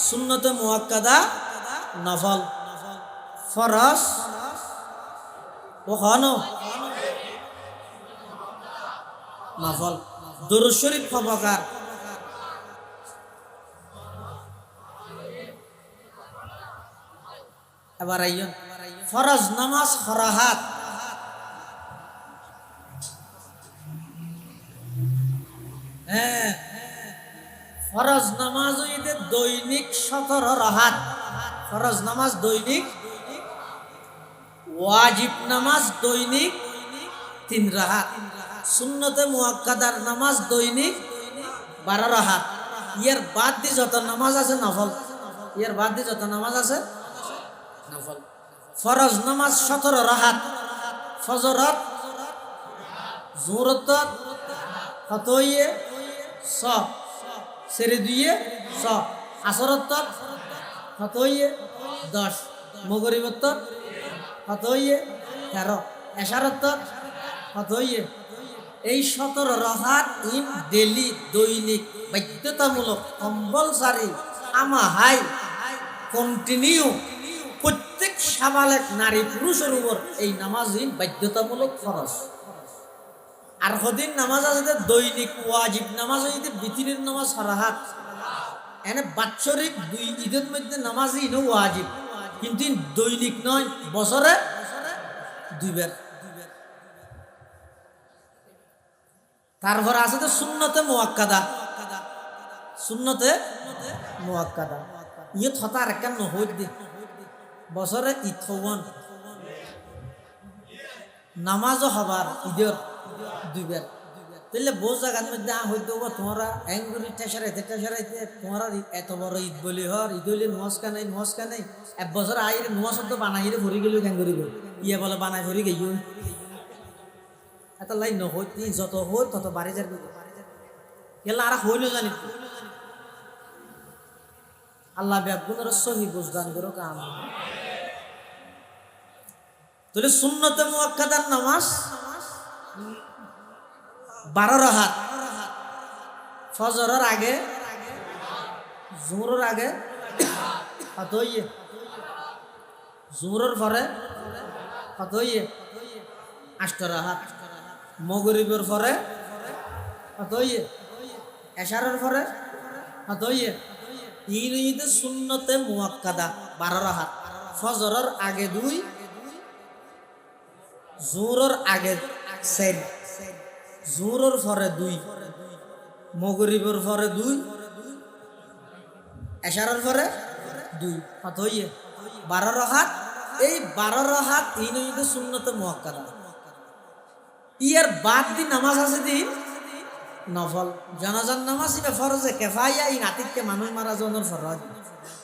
সুন্নতে মুআক্কাদা নফল। ফরজ ও হনো নফল। দরুদ শরীফ সব প্রকার এবার আইয়ন ফরজ নামাজ খরাহাত ফরজ নামাজ হইতে দৈনিক 17 রাকাত ফরজ নামাজ দৈনিক ওয়াজিব নামাজ দৈনিক 3 রাকাত সুন্নতে মুআক্কাদার নামাজ দৈনিক 12 রাকাত। এর বাদ দিয়ে যত নামাজ আছে নফল এর বাদ দিয়ে যত নামাজ আছে নফল। ফরজ নামাজ 17 রাকাত ফজরত জোহরত ফতোয়ে স সেরে দিয়ে স আসরত ফতোয়ে 10 মগরিবত্তর কত হইয়ে 13, এশারত্তর কত হইয়ে এই 17 রাকাত ইন ডেলি দৈনিক বাধ্যতামূলক কম্পালসারি আমাহাই কন্টিনিউ প্রত্যেক সাবালেক নারী পুরুষের উপর এই নামাজ বাধ্যতামূলক ফরজ। আর হদিন নামাজ আছে দৈনিক ওয়াজিব নামাজ হইতে বিতিরের নামাজ সারাহাত এনে বাৎসরিক 2 ঈদের মধ্যে নামাজই ইনো ওয়াজিব, কিন্তু দৈনিক নয়, বছরে 2 বার। তারপর আছে তো সুন্নতে মুআক্কাদা, সুন্নতে মুআক্কাদা ইয়ে থতা আর কেন হই দি বছরে ইথওয়ান নামাজও হবার ঈদের 2 বার। তাহলে বহু জায়গার মধ্যে হইতে তোমরা এঙ্গুরি টেসারাইতে তোমরা এত বড় ঈদ বলি হর ঈদ হইলে নমস্কার নেই 1 বছর আইরে নমস্কার তো বানাইরে ভরি গেল এঙ্গুরি ইয়ে বলে বানাই ভরি গেই এত লাইন নহইতি যত হই তত বাড়ি যাবে গেলা আর হইল জানি আল্লাহ বেগুনের সহি বুঝদান করো কাম। তাহলে সুন্নতে মুআক্কাদার নামাজ 12 রাকাত, ফজরের আগে, জোহরের আগে কত হইয়ে, জোহরের পরে কত হইয়ে 8 রাকাত, মাগরিবের পরে কত হইয়ে, এশারের পরে কত হইয়ে। তিন ঈদে সুন্নতে মুআক্কাদা 12 রাকাত, ফজরের আগে 2, জোহরের আগে 4, জোহরের পরে 2, মাগরিবের পরে 2, এশারের পরে 2, কত হইয়ে 12 রাকাত। এই 12 রাকাত তিন ঈদে সুন্নতে মুআক্কাদা। ইয়ার বাদ দি নামাজ আছে দি নফল জানাজার নামাজ ইবা ফরজে কিফায়া ই নাতিকে মানুষ মারা জনের ফরজ।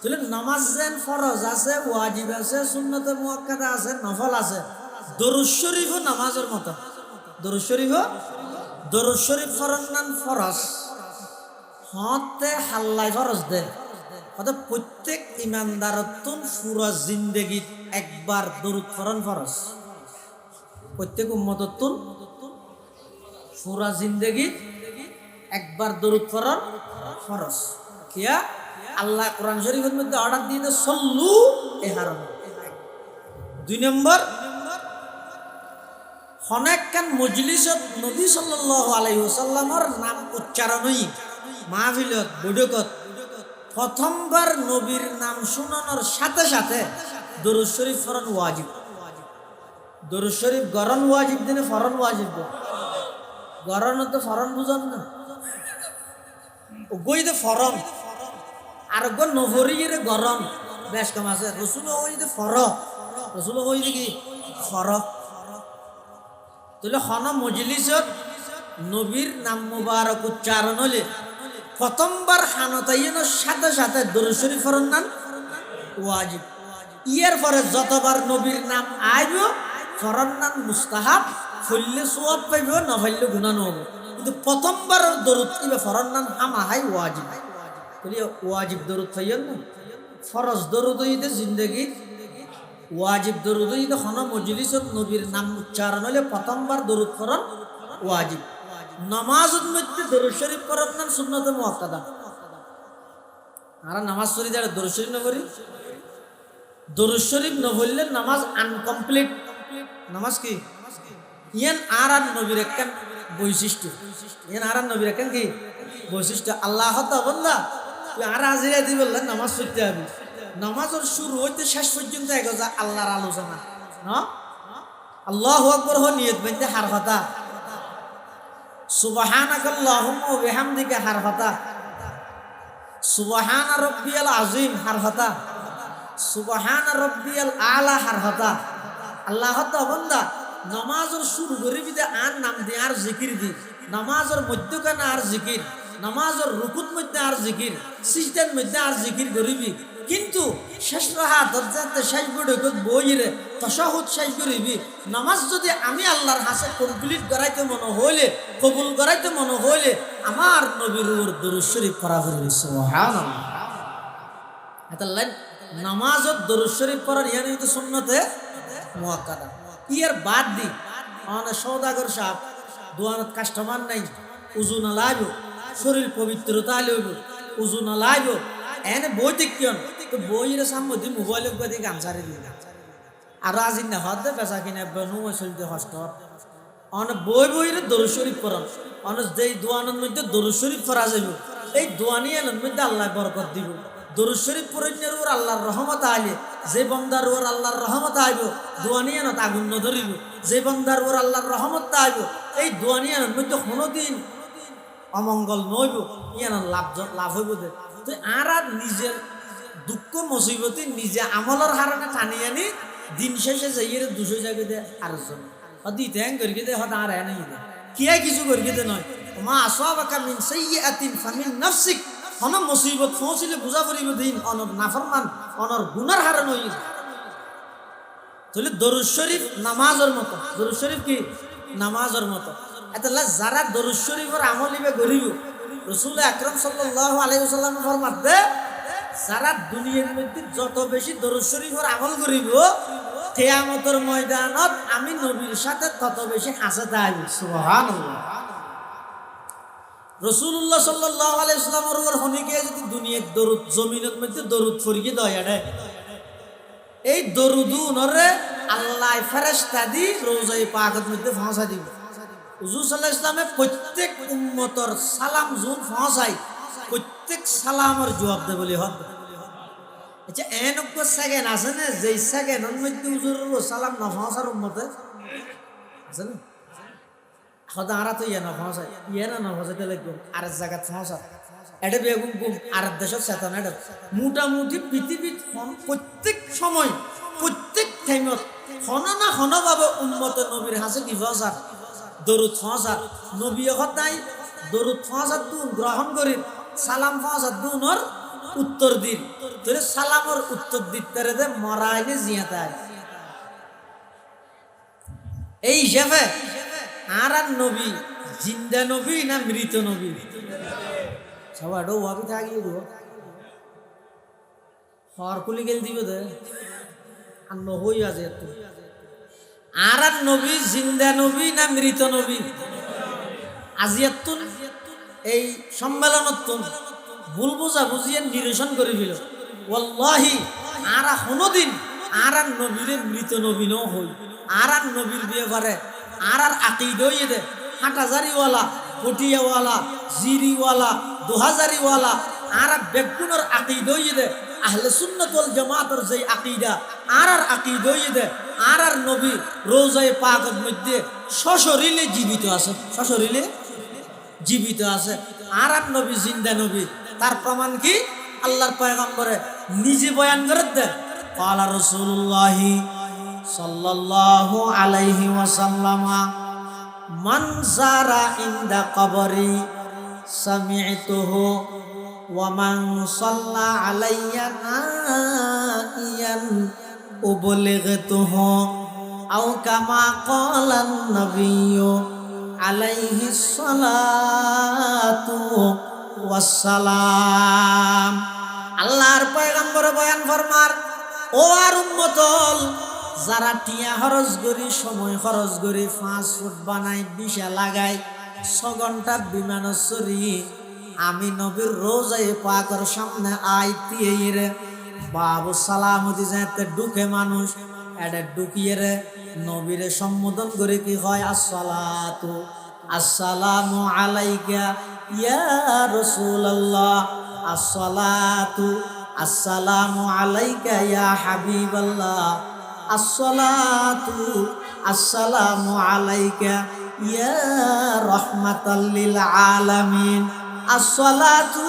তাহলে নামাজ যেন ফরজ আছে, ওয়াজিব আছে, সুন্নতে মুআক্কাদা আছে, নফল আছে। দরুদ শরীফও নামাজের মতো, দরুদ শরীফ ফরনান ফরজ হতে হাল্লাই ফরজ দে হতে প্রত্যেক ইমানদারতুন পুরা জিন্দেগীত একবার দরুদ ফরন ফরজ। প্রত্যেক উম্মততুন পুরা জিন্দেগীত একবার দরুদ ফরন ফরজ। কিয়া আল্লাহ কোরআন শরীফের মধ্যে অর্ডার দিয়ে দে সল্লু এহারন। 2 নম্বর অনেকখান মজলিসত নবী সাল্লাল্লাহু আলাইহি ওয়াসাল্লামের নাম উচ্চারণই মাহফিলত বৈঠকত প্রথমবার নবীর নাম শোনানোর সাথে সাথে দরুদ শরীফ ফরন ওয়াজিব। দরুদ শরীফ গরন ওয়াজিব দিনে ফরন ওয়াজিব, গরন তো ফরন বুঝান না ওই যে ফরন আর গো নভরির গরম বেশ কম আছে। রসুল ওই যে ফর, রসুল ওই যে কি ফর। তাহলে হন মজলিসত নবীর নাম মুবারক উচ্চারণ হলে প্রথমবার হানতাইনের সাথে সাথে দরুদ শরীফ ফরন নাম ওয়াজিব। ইয়ার পরে যতবার নবীর নাম আইব ফরন নাম মুস্তাহাব, ফললে সওয়াব পাইব, না ফললে গুনাহ নহব। কিন্তু প্রথমবার দরুদ ইবা ফরন নাম হামাহাই ওয়াজিব। তাহলে ওয়াজিব দরুদ পাইয়েন না, ফরজ দরুদ হইতে জিন্দেগি, ওয়াজিব দরুদ হইতে হন মজলিসত নবীর নাম উচ্চারণ হলে প্রথমবার দরুদ ফরন ওয়াজিব। নামাজের মধ্যে দরুদ শরীফ ফরন নাম সুন্নতে মুআক্কাদা। আর নামাজ পড়ি যারা দরুদ শরীফ না করি, দরুদ শরীফ না পড়লে নামাজ আনকমপ্লিট। নামাজ কি ইয়ান আর নবীর একখান বৈশিষ্ট্য, ইয়ান আর নবীর একখান কি বৈশিষ্ট্য। আল্লাহ বললা তুই আর হাজিরা দি বললেন নামাজ পড়তে হবে। নামাজের শুরু হইতে শেষ পর্যন্ত এগোজা আল্লাহর আলোচনা, না আল্লাহু আকবার হ নিয়ত বানতে হার কথা, সুবহানাকাল্লাহুম্মা ওয়া বিহামদিকা হার কথা, সুবহানা রাব্বিয়াল আযীম হার কথা, সুবহানা রাব্বিয়াল আলা হার কথা। আল্লাহ বান্দা নামাজের শুরু করি বিদে আর নাম দি আর জিকির দি, নামাজের মধ্যখানে আর জিকির, নামাজের রুকুত মধ্যে আর জিকির, সিজদার মধ্যে আর জিকির করিবি। কিন্তু শেষ রাহা দরজাতে শেষ বৈঠকত বইরে তাশাহুদ শেষ করিবি। নামাজ যদি আমি আল্লাহর হাতে কমপ্লিট করাইতে মনে হইলে, কবুল করাইতে মনে হইলে আমার নবীর উপর দরুদ শরীফ পড়া করিবি। সুবহানাল্লাহ। এত লাইন নামাজত দরুদ শরীফ পড়ার ইয়ানি তো সুন্নতে মুআক্কাদা। ইয়ার বাদ দি অনেক সওদাগর সাহেব দোয়ানত কাস্টমার নাই, উজু না লাইব, শরীর পবিত্রতা লইব, উজু না লাইব, এনে বই দেখিয়ন তো বইয়ের সামনে মোবাইলের উপরে দিয়ে গামছারে দিন আর আজি না হদ বেচা কিনে নুময় চলতে হস্ত অনেক বইয়ের দরুদ শরীফ পড়ান অনেক যেই দোয়ানের মধ্যে দরুদ শরীফ পড়া যাবে এই দোয়ানিয়ানের মধ্যে আল্লাহ বরকত দিব। দরুদ শরীফ পড়িনের ওর আল্লাহর রহমত আইলে যে বন্দার ওর আল্লাহর রহমত আইব দোয়ানিয়ানত আগুন ন ধরিব, যে বন্দার ওর আল্লাহর রহমত আইব এই দোয়ানিয়ানের মধ্যে কোনোদিন অমঙ্গল নইব, ইয়ান লাভ হইব। দে তো আর নিজের দুঃখ মুসিবতে নিজে আমলের হারানে টানি আনি দিন শেষে যাইয়ে 200 জায়গা দে আরেকজন দিতে হ্যাং করি দে হত আর এনে দে কিয়া কিছু করি দে নয় মা আসাবাকা মিন সাইয়্যাতিন ফামিন নাফসিক হন মুসিবত পৌঁছিলে বুঝা করিব দিন অনর নাফরমান অনর গুনার হারান হই। তাহলে দরুদ শরীফ নামাজের মতো, দরুদ শরীফ কি নামাজের মতো। এতলা যারা দরুদ শরীফের আমল ইবে করিব রাসূল আকরাম সাল্লাল্লাহু আলাইহি ওয়াসাল্লাম ফরমাতে যারা দুনিয়ার মধ্যে যত বেশি দরুদ শরীফের আমল করিব কিয়ামতের ময়দানত আমি নবীর সাথে তত বেশি হাসতে আইব। সুবহানাল্লাহ। রাসূলুল্লাহ সাল্লাল্লাহু আলাইহি ওয়াসাল্লামের উপর হনিকে যদি দুনিয়ার দরুদ জমিনের মধ্যে দরুদ ফরিয়ে দয়া দেয় এই দরুদুনরে আল্লাহ ফেরেশতা দি রওজায়ে পাকের মধ্যে পৌঁছা দিব। হুজুর সাল্লাল্লাহু আলাইহি ওয়াসাল্লামে প্রত্যেক উম্মতর সালাম জুন পৌঁছাই প্রত্যেক সালামের জবাব দে বলি হদ। আচ্ছা এনক সেকেন্ড আছে না যে সেকেন্ডের মধ্যে হুজুরের সালাম না পৌঁছার উম্মতে আছে না খোদা আরা তো ইয়া না পৌঁছায় ইয়া না পৌঁছাতে লাগবে আর জায়গা পৌঁছা এটা বেগুন গুম আর দেশের চেতন এটা মোটামুটি পৃথিবীর প্রত্যেক সময় প্রত্যেক টাইমত হন না হনভাবে উম্মত নবীর হাসে কি পৌঁছার দরুদ পৌঁছার নবী নাই দরুদ পৌঁছার দুন গ্রহণ করি সালাম পৌঁছার দুনর উত্তর দিন তোরে সালামর উত্তর দিতে দে মরাইলে জিয়াতায় এই হিসাবে আর নবী জিন্দা নবী না মৃত নবী সবাই ওয়াবি থাকিয়ে দেব হরকুলি গেল দিব দে আর নহই আছে একটু আর নবী জিন্দা নবী না মৃত নবী আজিয়াতুন এই সম্মেলনতুন ভুল বোঝা বুঝিয়ে নিরসন করে দিল ওয়াল্লাহি আর কোনদিন আর নবীরে মৃত নবী ন হই আর নবীর ব্যাপারে আর আকীদা দে হাটাজারিওয়ালা পটিয়াওয়ালা জিরিওয়ালা 2000ওয়ালা আর বেগুনের আকীদা দে আহলে সুন্নাত ওয়াল জামাতের যে আকীদা আর আকীদা দে আর নবী রওজায়ে পাকের মধ্যে সশরীরে জীবিত আছে, সশরীরে জীবিত আছে আর নবী জিন্দা নবী। তার প্রমাণ কি আল্লাহর পয়গম্বরে নিজে বয়ান করে দেন ক্বালা রাসূলুল্লাহ সাল্লাল্লাহু আলাইহি ওয়াসাল্লাম মান যারা ইনদা কবরি সামি'তুহু ওয়া মান সাল্লা আলাইয়া নাইয়ান উবলিগতুহু আও কামা ক্বালান নবিয়্যু আলাইহিস সালাতু ওয়াসসালাম। আল্লাহর পয়গম্বর বয়ান ফরমার ও আর উম্মতল যারা টিয়া খরচ করি সময় খরচ করি 5 ফুট বানাই দিশা লাগাই 6 ঘন্টা বিমানত চড়ি আমি নবীর রওজায়ে পাকের সামনে আইতিয়ে রে বাবু সালামতি যাতে ঢুকে মানুষ এটা ঢুকিয়ে রে নবীরে সম্বোধন করে কি হয় আসসালাতু আসসালামু আলাইকা ইয়া রাসূলুল্লাহ আসসালাতু আসসালামু আলাইকা ইয়া হাবিবাল্লাহ আসসালাতু আসসালামু আলাইকা ইয়া রাহমাতাল লিল আলামিন আসসালাতু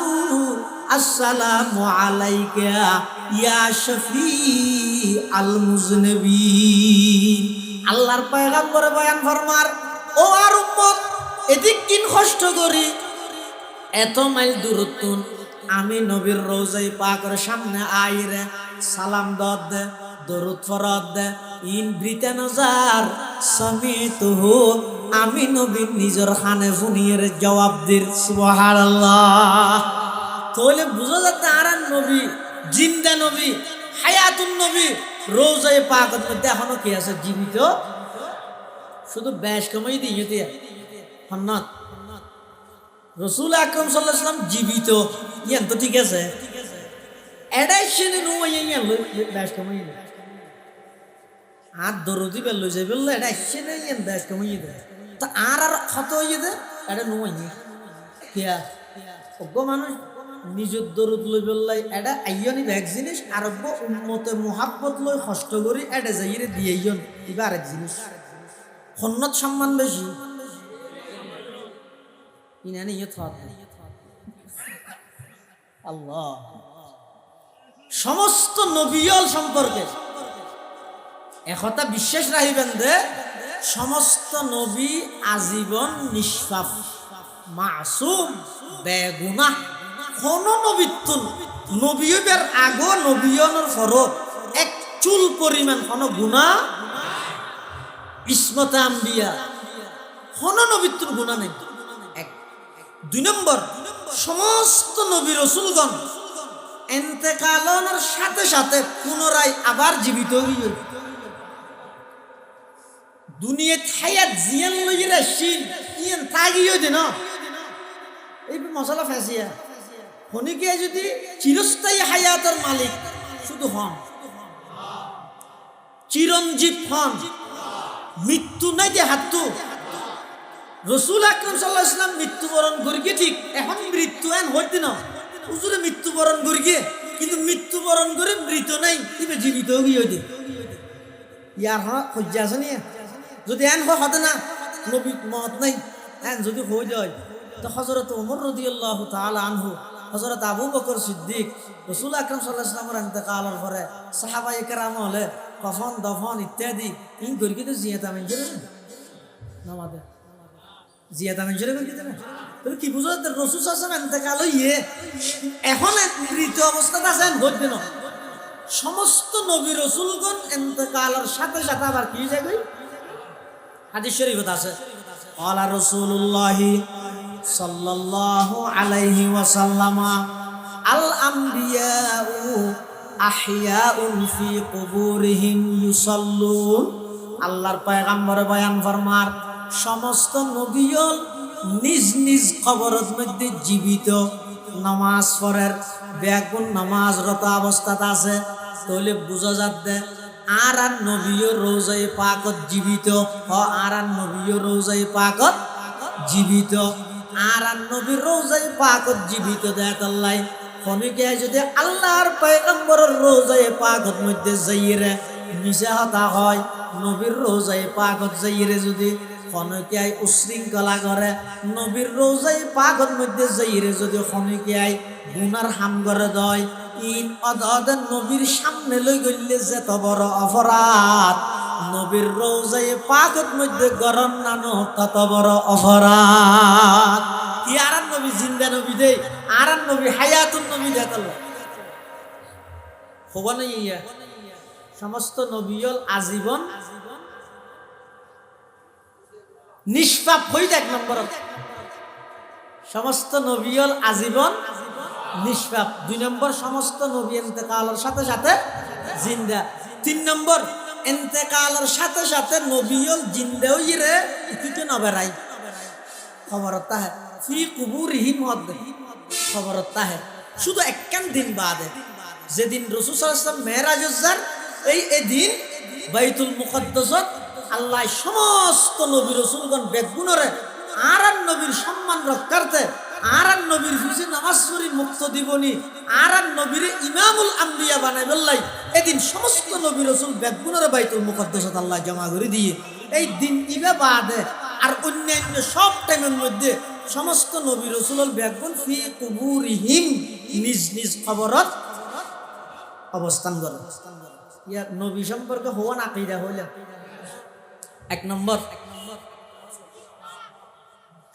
আসসালামু আলাইকা ইয়া শফিআল মুজনিবিন। আল্লাহর পয়গম্বর বয়ান ফরমার ও আর উম্মত এদিক কিন কষ্ট করি এত মাইল দূরত্ব আমি নবীর রওজায়ে পাকের সামনে আইরে সালাম দদ দরুদ ফরদ ইন ব্রিতানজার সামিতুহু আমি নবীর নিজের খানে ফুনিয়ের জবাব দির সুবহানাল্লাহ। তাহলে বুঝা যাচ্ছে আর নবী জিন্দা নবী হায়াতুন নবী রোজায়ে পাকের মধ্যে এখনো কি আছে জীবিত, শুধু ব্যাস কমাই দিয়ে দিয়ে হন্নত রসুল আকরম সাল্লাল্লাহু আলাইহি ওয়াসাল্লাম জীবিত ইয়ান তো ঠিক আছে, এটাই সেদিন ব্যাস কমাই আর দরদি বেল লই যাই বললে এটা সেদিন ইয়ান ব্যাস কমাই দেয় তো আর ক্ষত হয়ে দে এটা নুই কিয়া অজ্ঞ মানুষ নিজের দরদ লই বললাই এটা আইয়নি এক জিনিস আর অজ্ঞ উম্মতে মোহাব্বত লই কষ্ট করি এটা যাইরে দিয়ে এবার আরেক জিনিস সন্নত সম্মান বেশি ইনানি আল্লাহ সমস্ত নবিয়ল সম্পর্কে একথা বিশ্বাস রাখিবেন যে সমস্ত নবী আজীবন নিষ্পাপ মাসুম বেগুনাহ, কোন নবীত্বন নবীবের আগো নবীয়নের ফরত এক চুল পরিমাণ কোন গুনাহ ইসমতে আম্বিয়া কোন নবীত্বর গুনাহ নেই। এক দুই নম্বর সমস্ত নবী রাসূলগণ ইন্তেকালের সাথে সাথে পুনরায় আবার জীবিত হইল দুনিয়াত হায়াত জিয়ান লইরা শিন ইন তাগিও দিন এই মশলা ফেসিয়া হনিকে যদি চিরস্থায়ী হায়াতের মালিক শুধু হন, চিরঞ্জীব হন, মৃত্যু নাই যে হাতু রসুল আকরাম সাল্লাল্লাহু আলাইহি ওয়াসাল্লাম মৃত্যুবরণ করিয়ে ঠিক এখন মৃত্যু এন হইতে না হুজুরে মৃত্যুবরণ করিয়ে কিন্তু মৃত্যুবরণ করে মৃত নাই ইবে জীবিত হয়ে দি ইয়ার হজ্জা আছে নিয়ে যদি এন হতে না নবী মত নাই এন যদি হয়ে যায় তো হযরত ওমর রাদিয়াল্লাহু তাআলা আনহু, হযরত আবু বকর সিদ্দিক রাসূল আকরাম সাল্লাল্লাহু আলাইহি ওয়াসাল্লামের ইন্তেকালের পরে সাহাবায়ে কেরাম হলে কফন দফন ইত্যাদি ইন করি তো জিয়াতা মেনজরে নামাদে জিয়াতা মেনজরে করি না তুমি কি বুঝো রাসূল সাল্লাল্লাহু আলাইহি ওয়াসাল্লাম ইন্তেকাল হইয়ে এখন মৃত অবস্থাতে আছেন হইবে না সমস্ত নবী রাসূলগণ ইন্তেকালের সাথে সাথে আবার কি যাবে হাদিস শরীফত আছে ক্বালা রাসূলুল্লাহি সাল্লাল্লাহু আলাইহি ওয়াসাল্লাম আল আমবিয়াউ আহইয়াউন ফি কুবুরিহিম ইউসাল্লুন, আল্লাহর পয়গম্বর বয়ান ফরমার সমস্ত নবীগণ নিজ নিজ কবরের মধ্যে জীবিত নামাজ পড়ের বেগুন নামাজরত অবস্থাতে আছে তাহলে বুঝা যাচ্ছে আর নবীও রোজায়ে পাকত জীবিত আর নবীও রোজায়ে পাকত জীবিত আর নবীর রোজায়ে পাকত জীবিত দেখাল্লাই ফনিকে যদি আল্লাহর পয়গম্বরের রোজায়ে পাকত মধ্যে যাইরে মিশা হতা হয় নবীর রোজায়ে পাকত যাইরে যদি ফনিকে উশৃঙ্খলা করে নবীর রোজায়ে পাকত মধ্যে যাইরে যদি ফনিকে গুনার হাম করে দেয় ইন অদদের নবীর সামনে লই গইলে যেত বড় অপরাধ নবীর রোজায়ে পাকত মধ্যে গরম নানো তত বড় অপরাধ। কি আরান নবী জিন্দা নবী দে আরান নবী হায়াতুন নবী দেখাল হবা না ইয়া সমস্ত নবীল আজীবন নিষ্পাপ হইতে এক নম্বর সমস্ত নবীল আজীবন নিষ্পাপ, দুই নম্বর সমস্ত নবী ইন্তেকালের সাথে সাথে জিন্দা, তিন নম্বর ইন্তেকালের সাথে সাথে নবীল জিন্দা হইরে কিছু না বেড়াই খবরত তাহে ফি কুবুরিহিম হদ্দে খবরত তাহে শুধু একখান দিন বাদে যেদিন রাসূল সাল্লাল্লাহু আলাইহি ওয়াসাল্লাম মেরাজে যান এই দিন বাইতুল মুকদ্দাসত আল্লাহ সমস্ত নবী রাসূলগণ বেগুনরে আর নবীর সম্মান রক্ষার্থে আর নবীর পিছে নামাজ পড়ি মুক্ত দিবনি আর নবীর ইমামুল আম্বিয়া বানাই বললাই এদিন সমস্ত নবী রাসূল বেগুনরে বাইতুল মুকদ্দাসত আল্লাহ জমা করে দিয়ে এই দিন ইবা বাদে আর অন্যান্য সব টাইমের মধ্যে সমস্ত নবী রাসূলুল বেগুন ফি কুবুরিহিম নিজ নিজ কবরত অবস্থান করে। ইয়া নবী সম্পর্কে হওয়া আকীদা হইল এক নম্বর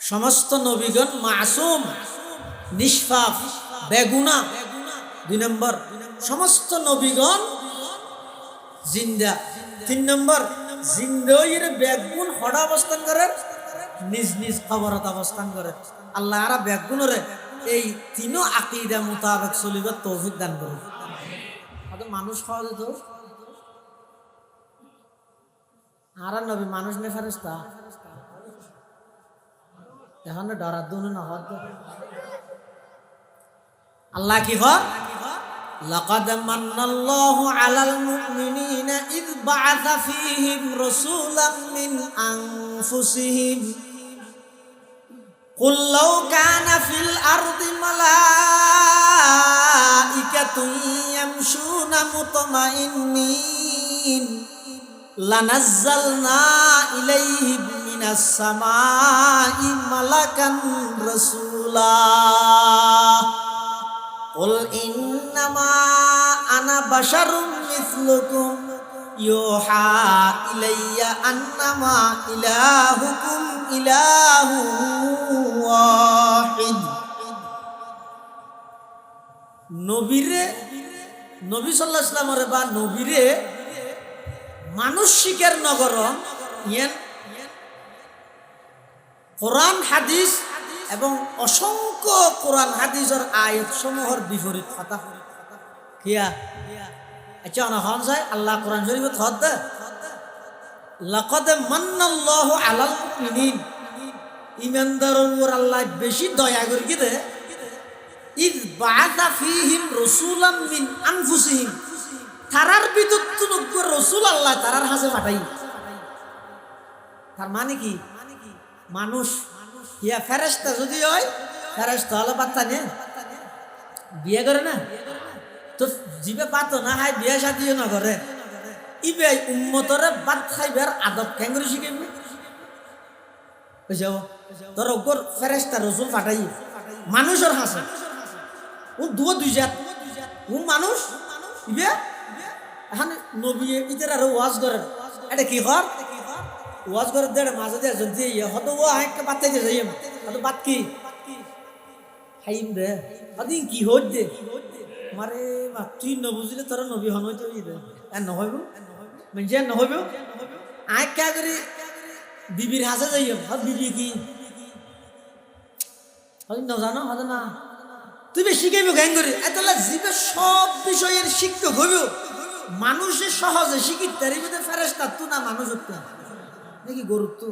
সমস্ত নবীগণ মাসুম নিষ্পাপ বেগুনা, দুই নম্বর সমস্ত নবীগণ জিন্দা, তিন নম্বর জিন্দা বেগুন হড়া অবস্থান করে নিজ নিজ খবরত অবস্থান করে। আল্লাহ আরা বেগুনরে এই তিনো আকীদা মোতাবেক চলিবার তৌফিক দান করুন হয়তো মানুষ খাওয়া যেত আর নবী মানুষ নে ফেরেশতা এখন ডরার দুন না হদ আল্লাহ কি হয় لقد من الله على المؤمنين إذ بعث فيهم رسولا من أنفسهم قل لو كان في الأرض ملائكة يمشون مطمئنين لنزلنا إليهم من السماء ملكا رسولا قل إنما أنا بشر مثلكم يوحى إلي أنما إلهكم إله واحد নবীরে নবী সাল্লাল্লাহু আলাইহি ওয়াসাল্লামের বা নবীরে মানুষ শিকার নগর ইয়েন কোরআন হাদিস এবং অসংখ্য কোরআন হাদিসের আয়াত সমূহের বিপরীত কথা কিয়া আচ্ছা অনহন যায় আল্লাহ কোরআন শরীফে থদ দে লাকাদ মান্নাল্লাহু আলাল মুমিনিন ইমানদারের উপর আল্লাহ বেশি দয়া করে কি দে ইদ বাআসা ফীহিম রাসূলাম মিন আনফুসিহিম তারার ভিতর থেকে রাসূল আল্লাহ তারার হাতে পাঠাই তার মানে কি মানুষ ইয়া ফেরেশতা যদি হয় ফেরেশতা হলে বাচ্চা নে বিয়ে করে না তো জিবে পাতো না হাই বিয়ে শাদিও না করে ইবে উম্মতরে বাদ খাইবার আদব কেঙ্গুরি শিখাইবে বুঝাও তোর ওপর ফেরেশতা রাসূল পাঠাই মানুষের হাসে ও দুই জাত ও মানুষ ইবে এখন নবী ইদের আর ওয়াজ করে এটা কি হর ওয়াজ করে দেড় মাঝে দিয়ে জলদি হয়তো ও একটা বাচ্চা দিয়ে যাই হয়তো বাদ কি হাইম রে আদিন কি হইত দে মারে মা তুই ন বুঝলে তোর নবী হন হইতো ইদে আর নহইব মানে নহইব আয় কে করে বিবির হাসে যাই হদ বিবি কি হই ন জানো হদ না তুই শিখাইব গান করে এতলা জীবে সব বিষয়ের শিক্ষক হইব মানুষের সহজে শিখিতে পারিবে ফেরেশতা তুই না মানুষ হতে নাকি গুরুত্ব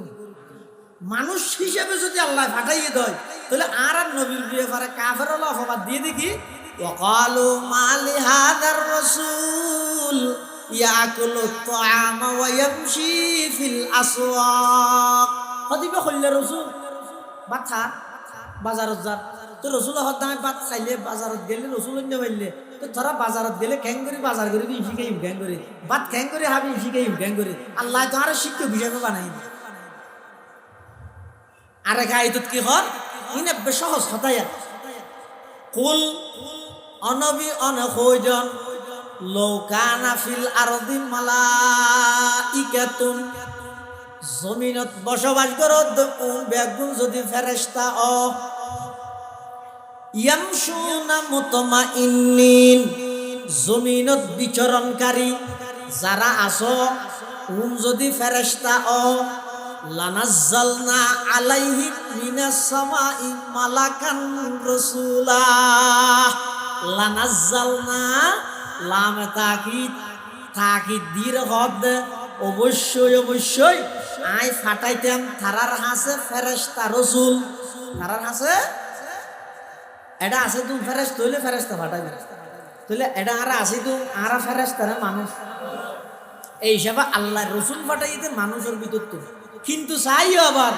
মানুষ হিসেবে যদি আল্লাহ পাঠাইয়ে দেয় তাহলে আর নবীর বিয়ে পারে কাফের হলো অপবাদ দিয়ে দেখি ওয়াকালু মালি হাদার রাসূল ইয়াকুলু তাআমা ওয়া ইয়ামশি ফিল আসওয়াক হদিবে হইলে রাসূল বাথা বাজারত যার তো রাসূল হদায় বাত খাইলে বাজারত গেলে রাসূল অন্য হইলে তো তোরা বাজারত গেলে ক্যাং করে বাজার করে শিখাই ক্যাং করে বাত ক্যাং করে হাবি শিখাই ক্যাং করে আল্লাহ তো আর শিক্ষক হিসাবে বানাই আরে গাইতুত কি হর ইনে সহজ হতায়া কুল অনবী অনখোজন লৌকানা ফিল আরদি মালাইকাতুন জমিনত বসবাস করত বেগুন যদি ফেরেশতা ও ইয়ামশুনা মুতমাইন্নিন জমিনত বিচরণকারী যারা আছো যদি ফেরেশতা ও লানাজ্জালনা আলাইহিম মিনাস সামাই মালাকান রাসূলা লানাজ্জালনা লাম তাকিদ দির হদ অবশ্যই আই ফাটাইতাম তারার হাসে ফেরেশতা রাসূল তারার হাসে এটা আছে তুমি ফেরেশতা হইলে ফেরেশতা ফাটাইবে তাহলে এটা আর আছে তুমি আর ফেরেশতা না মানুষ এই হিসাবে আল্লাহ রাসূল ফাটাইতে মানুষের ভিতর তো কিন্তু চাইও আবার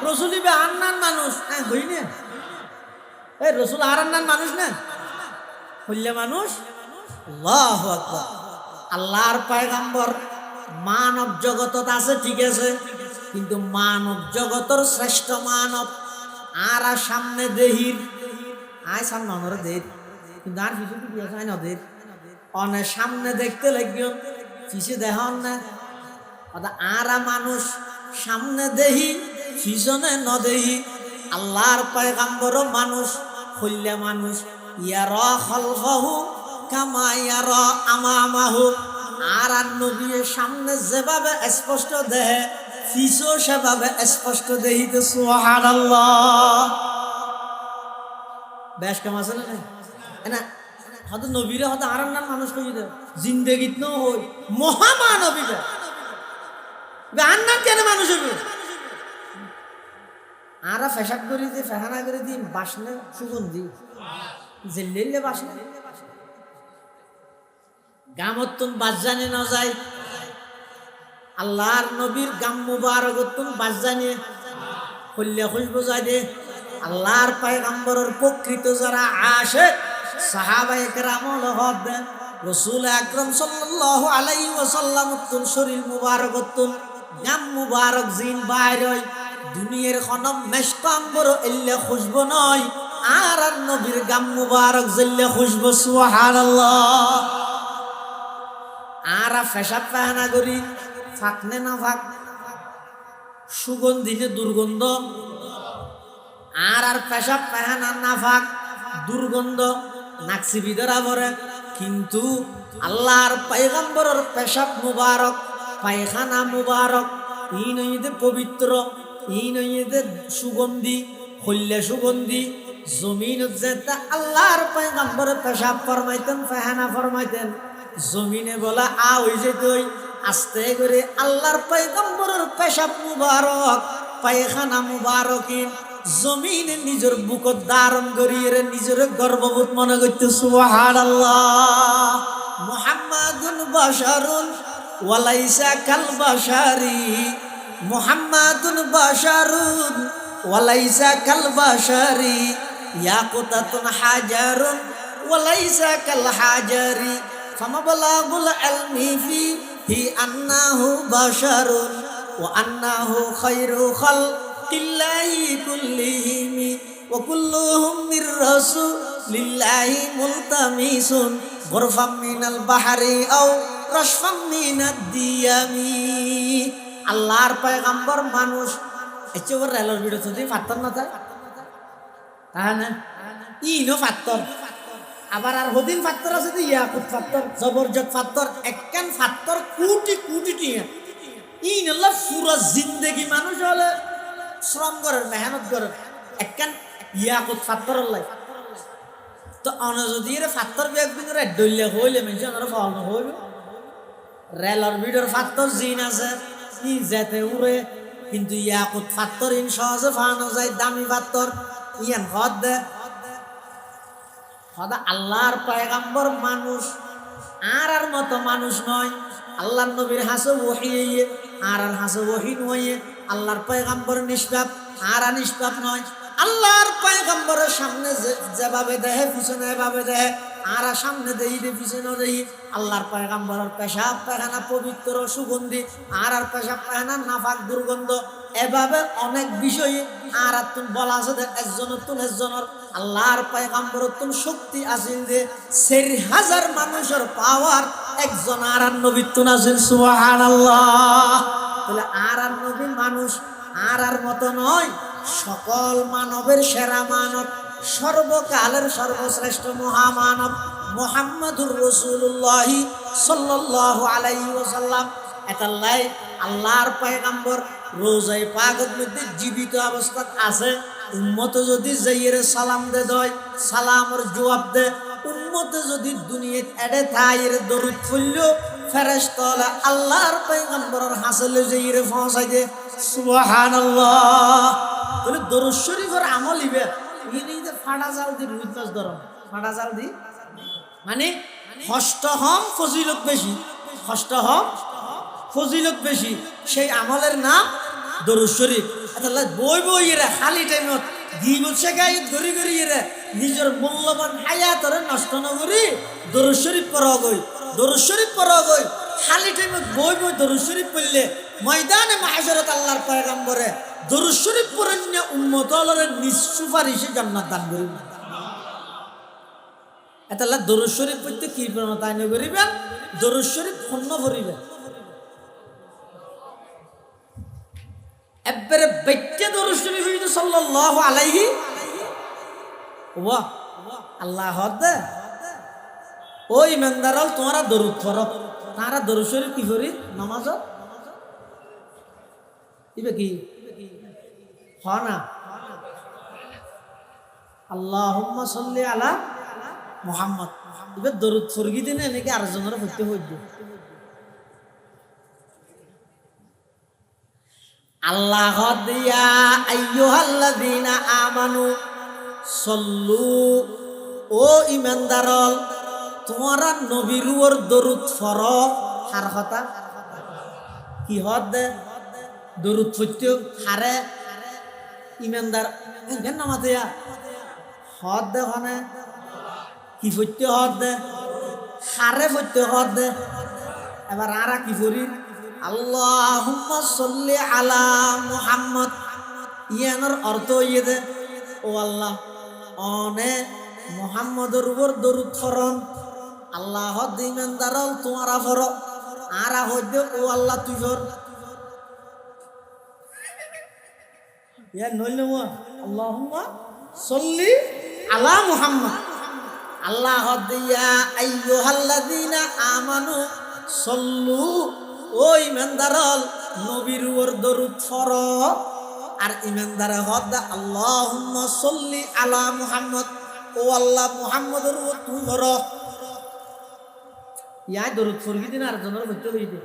রসুল ইবে আন্নান মানুষ হ্যাঁ হই না এই রসুল আর আন্নান মানুষ না হইলে মানুষ আল্লাহু আকবার আল্লাহর পয়গম্বর মানব জগতত আছে ঠিক আছে কিন্তু মানব জগতের শ্রেষ্ঠ মানব আর সামনে দেহির আয় সামনে অনরে দেহ কিন্তু আর কিছু কি আছে না দেহ অনেক সামনে দেখতে লাগবে কিছু দেহন না আর মানুষ সামনে দেহি পিছনে ন দেহি আল্লাহর পয়গম্বর মানুষ হইলে মানুষ ইয়ারা খালকাহু কামা ইয়ারা আমামাহু আর নবী সামনে যেভাবে স্পষ্ট দেহে পিছও সেভাবে স্পষ্ট দেহিতে সুবহানাল্লাহ বেশ কেমন আছে না হয়তো নবীরে হয়তো আর নাম মানুষ কই দে জিন্দেগিত ন হই মহামানবীরা আর নাম কেন মানুষ হবে আরা ফেসাব করি দিয়ে ফেহানা করে দিই বাসনে সুগন্ধি জেললে বাসনে গামত্তুন বাজানে ন যায় আল্লাহর নবীর গাম মুবারকতুন বাজানে কল্যা খুশবু যায় দে আল্লাহর পয়গম্বরের প্রকৃত যারা আশিক সাহাবায়ে কেরামল হদ রাসূল আকরাম সাল্লাল্লাহু আলাইহি ওয়াসাল্লাম তুন শরীর মুবারকতুন গাম মুবারক জিন বাইরই দুনিয়ার খনম মেশকাম্বর এল্লা খুশবু নয় আর নবীর গাম মুবারক জেল্লা খুশবু সুবহানাল্লাহ আরা ফেসাব ফাহানা করি ফাকনে না ফাক সুগন্ধি যে দুর্গন্ধ আর পেশাব পায়খানা না ফাক দুর্গন্ধ নাকসি বিদরা ভরে কিন্তু আল্লাহর পয়গম্বরের পেশাব মুবারক পায়খানা মুবারক ই নইতে পবিত্র ই নইতে সুগন্ধি হল্লে সুগন্ধি জমিন যেটা আল্লাহর পয়গম্বরের পেশাব ফরমাইতেন পায়খানা ফরমাইতেন জমিনে বলা আ হই যেতই আস্তে করে আল্লাহর পয়গম্বরের পেশাব মুবারক পায়খানা মুবারকিন জমিনে নিজের বুকত ধারণ করিয়ে নিজের গর্ববোধ মনে করতে সুবহানাল্লাহ মুহাম্মাদুন বাশারুন ওয়ালাইসা কাল বাশারি মুহাম্মাদুন বাশারুন ওয়ালাইসা কাল বাশারি ইয়াকুতাতুন হাজারুন ওয়ালাইসা কাল হাজারি ফামাবলাগুল ইলমি ফিহি আন্নাহু বাশারুন ওয়া আন্নাহু খায়রু খালকিল্লাহি কুল্লিহিম ওয়া কুল্লুহুম মির রাসূলিল্লাহি মুলতামিসুন গরফাম মিনাল বাহরি আও রাশফাম মিনাদ দিয়ামি আল্লাহর পয়গম্বর মানুষ এচের রেলের ভিডিও যদি ফাত্তর না থাকে তাহলে ইনো ফাত্তর আবার আর হদিন ফাত্তর আছে যে ইয়াকুত ফাত্তর জবরজত ফাত্তর একখান ফাত্তর কোটি কোটি টিয়া ইন আল্লাহ পুরো জিন্দেগি মানুষ হলে শ্রম করে মেহনত করে একখান ইয়াকুত ফাত্তর আল্লাহ তো অন যদি এর ফাত্তর একদিন রে ডইলে হইলে মেনশন আর ফল না হইবে রেলর ভিডিওর ফাত্তর জিন আছে ই যেতে উড়ে কিন্তু ইয়াকুত ফাত্তর ইন সহজে ফানো যায় দামি ফাত্তর ইয়ান হদ দে হদা আল্লাহর পয়গম্বর মানুষ আর মতো মানুষ নয় আল্লাহর নবীর হাসে ওহী আর হাসে ওহী নয় আল্লাহর পয়গম্বর নিষ্পাপ আর নিষ্পাপ নয় আল্লাহর পয়গম্বরের সামনে যেভাবে দেহে পিছনে এভাবে দেহে আর সামনে দেই দে পিছনে দেই আল্লাহর পয়গম্বরের পেশাব পায়খানা পবিত্র সুগন্ধি আর পেশাব পায়খানা নাফাক দুর্গন্ধ এভাবে অনেক বিষয়ে আর তুন বলা আছে একজনের আল্লাহর পয়গম্বরের তুন শক্তি আসিল যে 4000 মানুষের পাওয়ার একজন আর নবীর তুন আসিল সুবহানাল্লাহ তাহলে আর নবী মানুষ আর মতো নয় সকল মানবের সেরা মানব সর্বকালের সর্বশ্রেষ্ঠ মহামানব মুহাম্মদুর রাসূলুল্লাহ সাল্লাল্লাহু আলাইহি ওয়াসাল্লাম এতাল্লাই আল্লাহর পয়গম্বর রোজাই পাকের মধ্যে জীবিত অবস্থায় আছে উম্মত যদি যাইরে সালাম দে দয় সালামের জবাব দে উম্মত যদি দুনিয়াত এডে থাইর দরুদ পড়ল ফেরেশতা আল্লাহর পয়গম্বরের হাসলে যাইরে পৌঁছাই দে সুবহানাল্লাহ তাহলে দরুদ শরীফের আমল ইবে ইনি যে ফাড়া জাল দি রুই মাছ ধরন ফাড়া জাল দি মানে হস্তহম ফজিলত বেশি হস্তহম ফজিলত বেশি সেই আমলের নাম দরুদ শরীফ তাহলে বই বই রে খালি টাইমত গীবত শেখায়ত গরি গরি রে নিজের মূল্যবান হায়াতরে নষ্ট না করি দরুদ শরীফ পড়া গই দরুদ শরীফ পড়া গই খালি টাইমত বই বই দরুদ শরীফ পড়লে ময়দানে মাহশরত আল্লাহর পয়গম্বরে দরুদ শরীফ পড়েন না উম্মত আল্লাহর নিঃসুপারিশে জান্নাত দান করিবেন এতাল্লাহ দরুদ শরীফ পড়তে কি প্রণতায় না করিবেন দরুদ শরীফ পূর্ণ করিবেন এবারে বেচ্চা দরুদ শরীফ হইতো সাল্লাল্লাহু আলাইহি ওয়া আল্লাহ হদে ওই ইমানদারল তোমরা দরুদ পড়ো তারা দরুদ শরীফ কি করি নামাজ ইবে কি হনা আল্লাহুম্মা সাল্লি আলা মুহাম্মদ এবার দরুদ ফরগি দিনে এনেকে আরেকজনের হইতে হইবে আল্লাহ দিয়া আইয়ুহাল্লাযীনা আমানু সল্লু ও ইমানদারল তোমরা নবীর উপর দরুদ ফর হার কথা কি হদ দে দরুদ ফইতে হারে ইমানদার কেন নামাতিয়া হদ দে হনে কি ফইতে হদ দে হারে ফইতে হদ দে এবার আরা কি করি আল্লাহুম্মা সাল্লি আলা মুহাম্মদ ইয়ানোর অর্থ ইয়ে দে ও আল্লাহ অনে মুহাম্মদের উপর দরুদ ফরন আল্লাহ ইমানদারল তোমরা ফর আরা হইতে ও আল্লাহ তুই ফর ইয়া নইলে মো আল্লাহুম্মা সাল্লি আলা মুহাম্মদ আল্লাহ দিয়া আইয়ুহাল্লাযীনা আমানু সল্লু ও ইমানদারল নবীর উপর দরুদ ফর আর ইমানদারে হদ আল্লাহুম্মা সাল্লি আলা মুহাম্মদ ও আল্লাহ মুহাম্মদের উপর তুই ফর ইয়া দরুদ ফরগি দিন আর জনের মধ্যে হইবে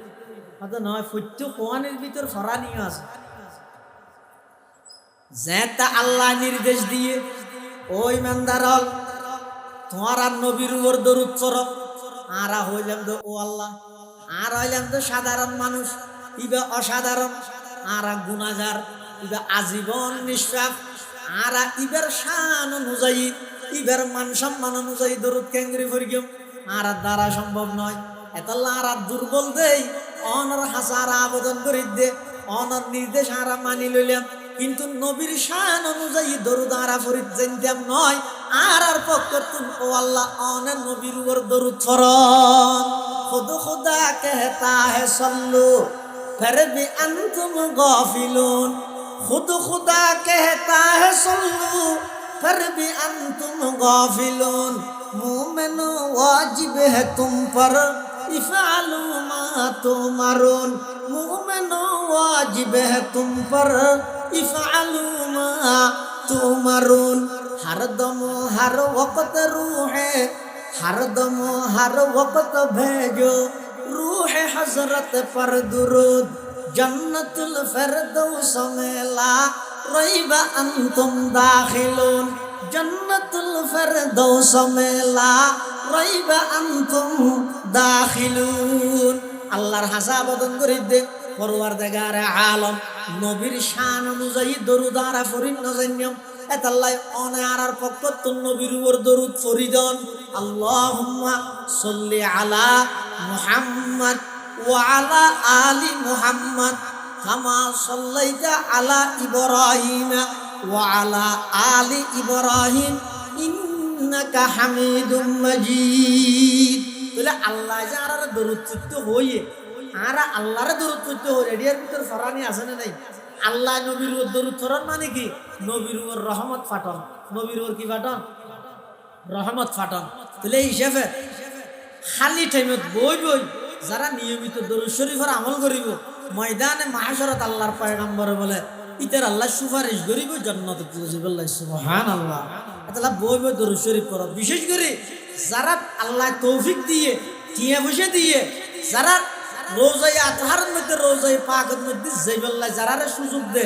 হয়তো নয় ফত্য কোয়ানের ভিতর ফরা নিয়ে আছে যেটা আল্লাহ নির্দেশ দিয়ে ও ইমানদারল তোমারা নবীর উপর দরুদ ফর আরা হইলাম তো ও আল্লাহ আর হইলাম তো সাধারণ মানুষ ইবা অসাধারণ আরা গুনাহগার ইবা আজীবন নিষ্পাপ আরা ইবার শান অনুযায়ী ইবার মান সম্মান অনুযায়ী দরুদ কেঙ্গরি ফরগিম আর দ্বারা সম্ভব নয় এতাল্লা আর দুর্বল দেই অনর হাসারা আবেদন করি দে অনর নির্দেশ আরা মানি লইলাম কিন্তু নবীর শান অনুযায়ী দরুদ আরা ফরিদ জানতাম নয় আর পক্ষ ও আল্লাহ অনের নবীর উপর দরুদ ফরন খুদ খুদা कहता है सल्लू फिर भी अंतुम गाफिलून खुद खुदा कहता है सल्लू फिर भी अंतुम गाफिलून मोमिनो वाजिब है तुम पर इफ़अलू मा तुमरून मोमिनो वाजिब है तुम पर इफ़अलू मा तुमरून हर दम हर वक्त रूहे हर दम हर वक्त भेजो रूह हजरत पर दुरूद जन्नतुल फिरदौस में ला रैब अंतुम दाखिलून जन्नतुल फिरदौस में ला रैब अंतुम दाखिलून আল্লাহর হাসাবদন করে দে পরওয়ারদিগারে আলম নবীর শান অনুযায়ী দরুদ আরা ফরিন নজান্যম এতাল্লাই অনে আরার পক্ষ তো নবীর উপর দরুদ ফরিদন আল্লাহুম্মা সাল্লি আলা মুহাম্মদ ওয়া আলা আলি মুহাম্মদ কামা সাল্লাইতা আলা ইব্রাহিম ওয়া আলা আলি ইব্রাহিম ইন্নাকা হামিদুম মাজিদ তাহলে আল্লাহ যারা দরুদ পড়তে হইয়ে আরা আল্লাহর দরুদ পড়তে হয় এডিয়ার ভিতর ফরানি আছে না নাই আল্লাহ নবীর উপর দরুদ ফরন মানে কি নবীর উপর রহমত ফাটন নবীর উপর কি ফাটন রহমত ফাটন তাহলে এই হিসাবে খালি টাইমত বই বই যারা নিয়মিত দরুদ শরীফের আমল করিব ময়দানে মাহশরত আল্লাহর পয়গম্বরে বলে ইতার আল্লাহ সুপারিশ করিব জান্নাতে তুলসিবাল্লাহ সুবহানাল্লাহ তাহলে বই বই দরুদ শরীফ পড়ো বিশেষ করে যারা আল্লাহ তৌফিক দিয়ে টিয়া বসে দিয়ে যারা রোজাই আতহারের মধ্যে রোজাই পাকের মধ্যে যাইবাল্লাহ যারা সুযোগ দে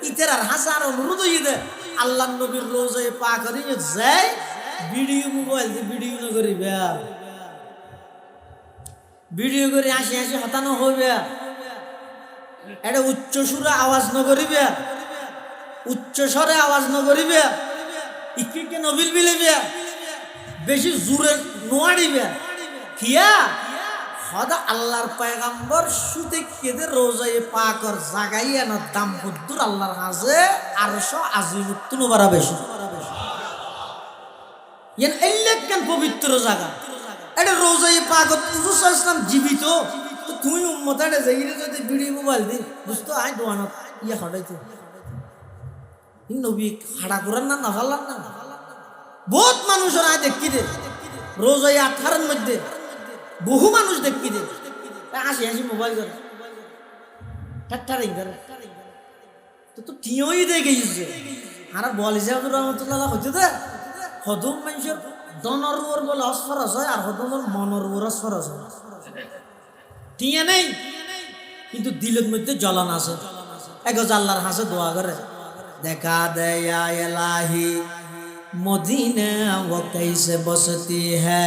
ইতার আর হাসার অনুরোধ হইয়ে দে আল্লাহ নবীর রোজাই পাকের যায় ভিডিও মোবাইল দিয়ে ভিডিও না করিবে ভিডিও করে আসি আসি হতানো হইবে এটা উচ্চ সুরে আওয়াজ ন করিবে উচ্চ স্বরে আওয়াজ ন করিবে ইকে নবীর বিলেবে বেশি জোরে নোয়াড়িবে কিয়া হদা আল্লাহর পয়গম্বর সুতে কেদে রোজায়ে পাকর জাগাইয়া না দাম হুদ্দুর আল্লাহর হাজে আরশ আজিমুত্তুন বারা বেশি ইয়ান এল্লাকান পবিত্র জায়গা এটা রোজায়ে পাকত রাসূল ইসলাম জীবিত তো তুই উম্মত এটা যাইরে যদি ভিডিও মোবাইল দি বুঝতো আই দোয়ানত ইয়া হড়াইতো ইন নবী হাড়া করার না নাফালার না বহুত মানুষের আয় দেখি দে রোজায়ে 18 এর মধ্যে বহু মানুষ দেখি দে হাসি হাসি মোবাইল করে ঠাট্টারিং করে তো টিওই দে গেছে আর বল হিসাব রহমতুল্লাহ হচ্ছে দে হদম মানুষের দনর উপর বলে অসফরস হয় আর হদমর মনর উপর অসফরস হয় টিয়া নেই কিন্তু দিলের মধ্যে জ্বলন আছে একজ আল্লাহর হাসে দোয়া করে দেখা দেয়া এলাহি মদিনা वो कैसे बसती है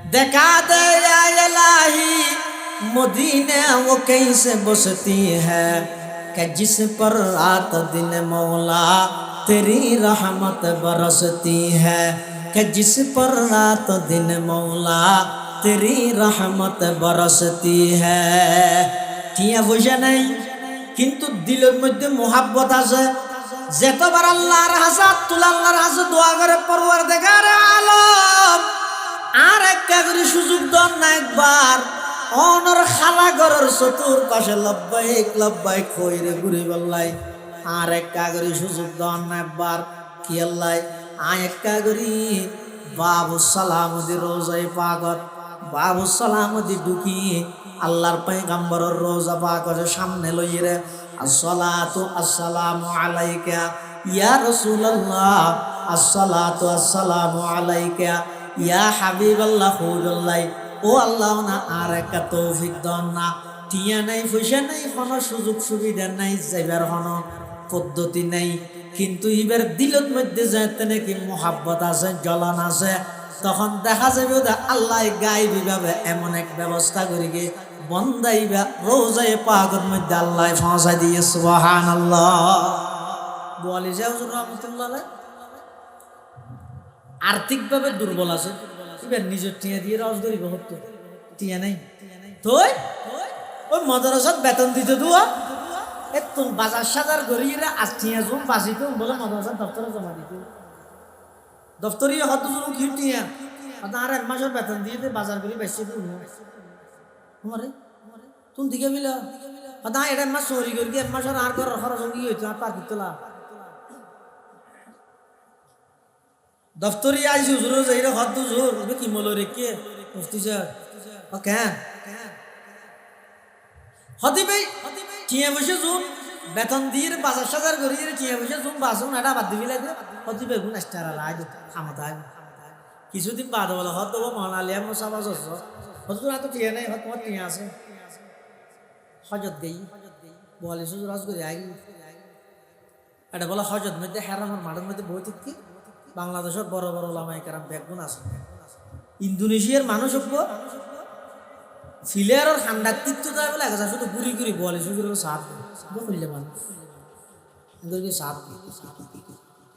देखा दे या इलाही मदीना वो कैसे बसती है कि जिस पर रात दिन मौला तेरी रहमत बरसती है कि जिस पर रात दिन मौला तेरी रहमत बरसती है টিয়া পয়সা নাই কিন্তু দিলের মধ্যে মোহাব্বত আছে যেতবার আল্লাহর হাসাত তুল আল্লাহর হাসে দোয়া করে পরওয়ারদিগার আলম আর একটা করে সুযোগ দেন না একবার অনর খালা ঘরের চতুর পাশে লব্বাইক কইরে ঘুরে বললাই আর একটা করে সুযোগ দেন না একবার কি আল্লাহ আয় একটা করি বাবু সালামদি রোজাই পাগত বাবু সালামদি ঢুকি আল্লাহর পয়গম্বরের রোজা পাকের সামনে লইরে আসসালাতু আসসালামু আলাইকা ইয়া রাসূলুল্লাহ আসসালাতু আসসালামু আলাইকা ইয়া হাবিবাল্লাহ হুজুল্লাহ ও আল্লাহ না আর একটা তৌফিক দাও না টিয়া নাই পয়সা নাই কোনো সুযোগ সুবিধা নাই যাইবার কোনো পদ্ধতি নাই কিন্তু ইবার দিলের মধ্যে যাতে নাকি মোহাব্বত আছে জ্বলন আছে তখন দেখা যাবে আল্লাহ গায়েবী ভাবে এমন এক ব্যবস্থা করে গিয়ে বন্দাইবা রোজায়ে পাকের মধ্যে আল্লাহ পৌঁছাই দিয়ে সুবহানাল্লাহ বলি যে হুজুর রাহমাতুল্লাহ আলাইহি আর্থিকভাবে দুর্বল আছে এবার নিজের টিয়া দিয়ে রস করিব হতো টিয়া নাই তুই ওই মাদ্রাসাত বেতন দিতে দুয়া একটু বাজার সাজার করিয়ে আজ টিয়া জুম বাঁচিত বলে মাদ্রাসার দপ্তরে জমা দিত দপ্তরি হত জুম কি টিয়া আর এক মাসের বেতন দিয়ে বাজার করি বেশি তোমারে তুমি দিকে মিলা না এটা এক মাস চুরি করি এক মাসের আর ঘর খরচ কি হয়েছে আর পার তোলা দফতরি আইসি হুজুর যাইরা হদ হুজুর কি মলো রে কে মুফতি স্যার ওকে হদি ভাই টিয়া বসে জুন বেতন দিয়ে বাজার সাজার করি টিয়া বসে জুন বাসুন এটা বাদ দিবি লাগে হদি ভাই গুণ এক্সট্রা রাজ খামতা কিছুদিন বাদ বলে হদ দেবো মহানালিয়া মোসাবাজ হজুর এত টিয়া নাই হদ তোমার টিয়া আছে হজত গেই বলে হুজুর হজ করে আই এটা বলে হজত মধ্যে হেরানোর মাঠের মধ্যে বই কি বাংলাদেশের বড় বড় ওলামায়ে কেরাম ব্যাকগুণ আছে ইন্দোনেশিয়ার মানুষ ফিলেয়ারের ঠান্ডাতিত্ব যায় বলে একসাথে শুধু গুড়ি গুড়ি বলে সুযোগ সাপ বললে মানুষ সাপ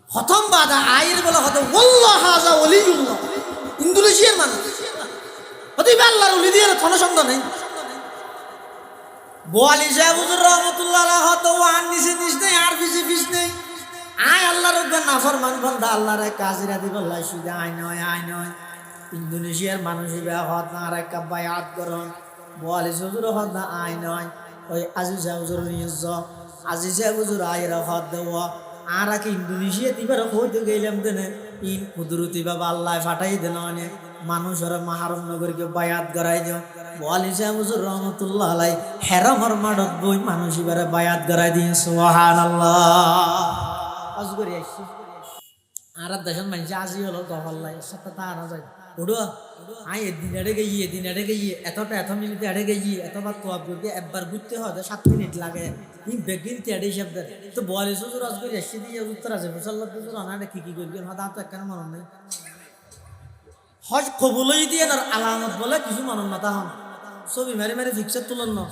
হতম বাদা আয়ের বলে হত ওয়াল্লাহ হাযা ওলিউল্লাহ ইন্দোনেশিয়ার মানুষ হতে আল্লাহর ওলি দিয়ে কোনো সন্দেহ নেই বোয়ালি সাহেব হুজুর রাহমাতুল্লাহ আলাইহি হত ওয়ান নিছে নিস নেই আর ফিসি ফিস নেই আয় আল্লাহর নাফরমান বান্দা আল্লাহর কাজিরা দিব আল্লাহ সুদা আয় নয় ইন্দোনেশিয়ার মানুষ হত না আর একটা বায়াত করন বোয়ালি হুজুর হত না আয় নয় ওই আজিজ হুজুর নিয়জ আজিজ হুজুর আয়রা হত দেওয়া আর কি ইন্দোনেশিয়া দিবার হইতে গেলাম দেনে ইন কুদরতি বাবা আল্লাহ ফাটাই দেন অনেক মানুষের মাহারম নগরকে বায়াত করাই দিও বোয়ালি হুজুর রহমতুল্লাহ আলাইহি হেরামর মাডত বই মানুষ এবারে বায়াত করাই দিয়ে সুবহানাল্লাহ আজগরি আইছি আর দেশন মানুষ আজি হলো দহল্লাই সত্যতা আনা যায় ওডো আই এদিন এড়ে গেই এত মিনিট এড়ে গেই এতবার তো আপনি একবার ঘুরতে হয় 7 মিনিট লাগে ই বেগিন তেড়ে শব্দ তো বলে হুজুর আজগরি আইছি দিয়ে উত্তর আছে মুসাল্লাহ হুজুর আনাটা কি করবেন হদা তো একখানে মনে নেই হজ কবুলই দিয়ে আর আলামত বলে কিছু মনন না তা হন ছবি মারি মারি ফিক্সার তুলন না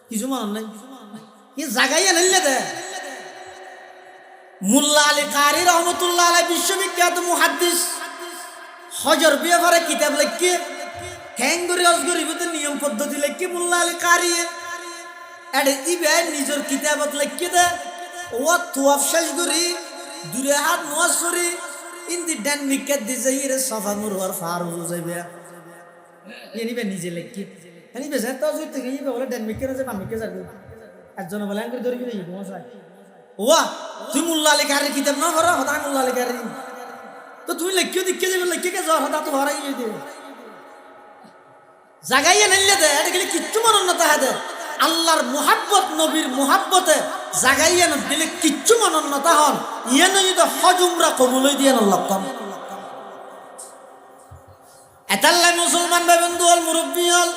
কিছু মনন নাই কি জাগাইয়া নিলে দে মুল্লা আলী কারি রহমতুল্লাহ আলাইহি বিশ্ববিখ্যাত মুহাদ্দিস হজর ব্যাপারে কিতাব লিখে ঠ্যাঙ্গুরি অজগরি ভিতরে নিয়ম পদ্ধতি লিখে মুল্লা আলী কারি এডে ইবে নিজের কিতাবত লিখে দে ও তুয়াফ শেষ করি দূরে হাত নোয়াসরি ইন্দি ডেন মিকেট দিছে ইরে সফা মুরওয়ার ফারুজ যাইবে এনিবে নিজে লিখে এনিবে যে তো জুইতে গিয়ে বলে ডেন মিকেট যে বামিকে যাবে একজন বলে আঙ্গুরি ধরে গিয়ে মশাই ওয়া তুই মুল্লা আলী কারি কিতাব না করো হতা মুল্লা আলী কারি তো তুই লিখিও দিকে যাবে লিখে কে যাও হতা তো হরাই দে জাগাইয়া নিলে দে এটা গেলে কিচ্ছু মনন না তাহাদের আল্লাহর মুহাব্বত নবীর মুহাব্বতে জাগাইয়া দিলে কিচ্ছু মনন না তাহন ইয়ে নই তো হজ উমরা কবুলই দিয়ে আল্লাহ কম এতাল্লাই মুসলমান ভাই বন্ধু হল মুরব্বী হল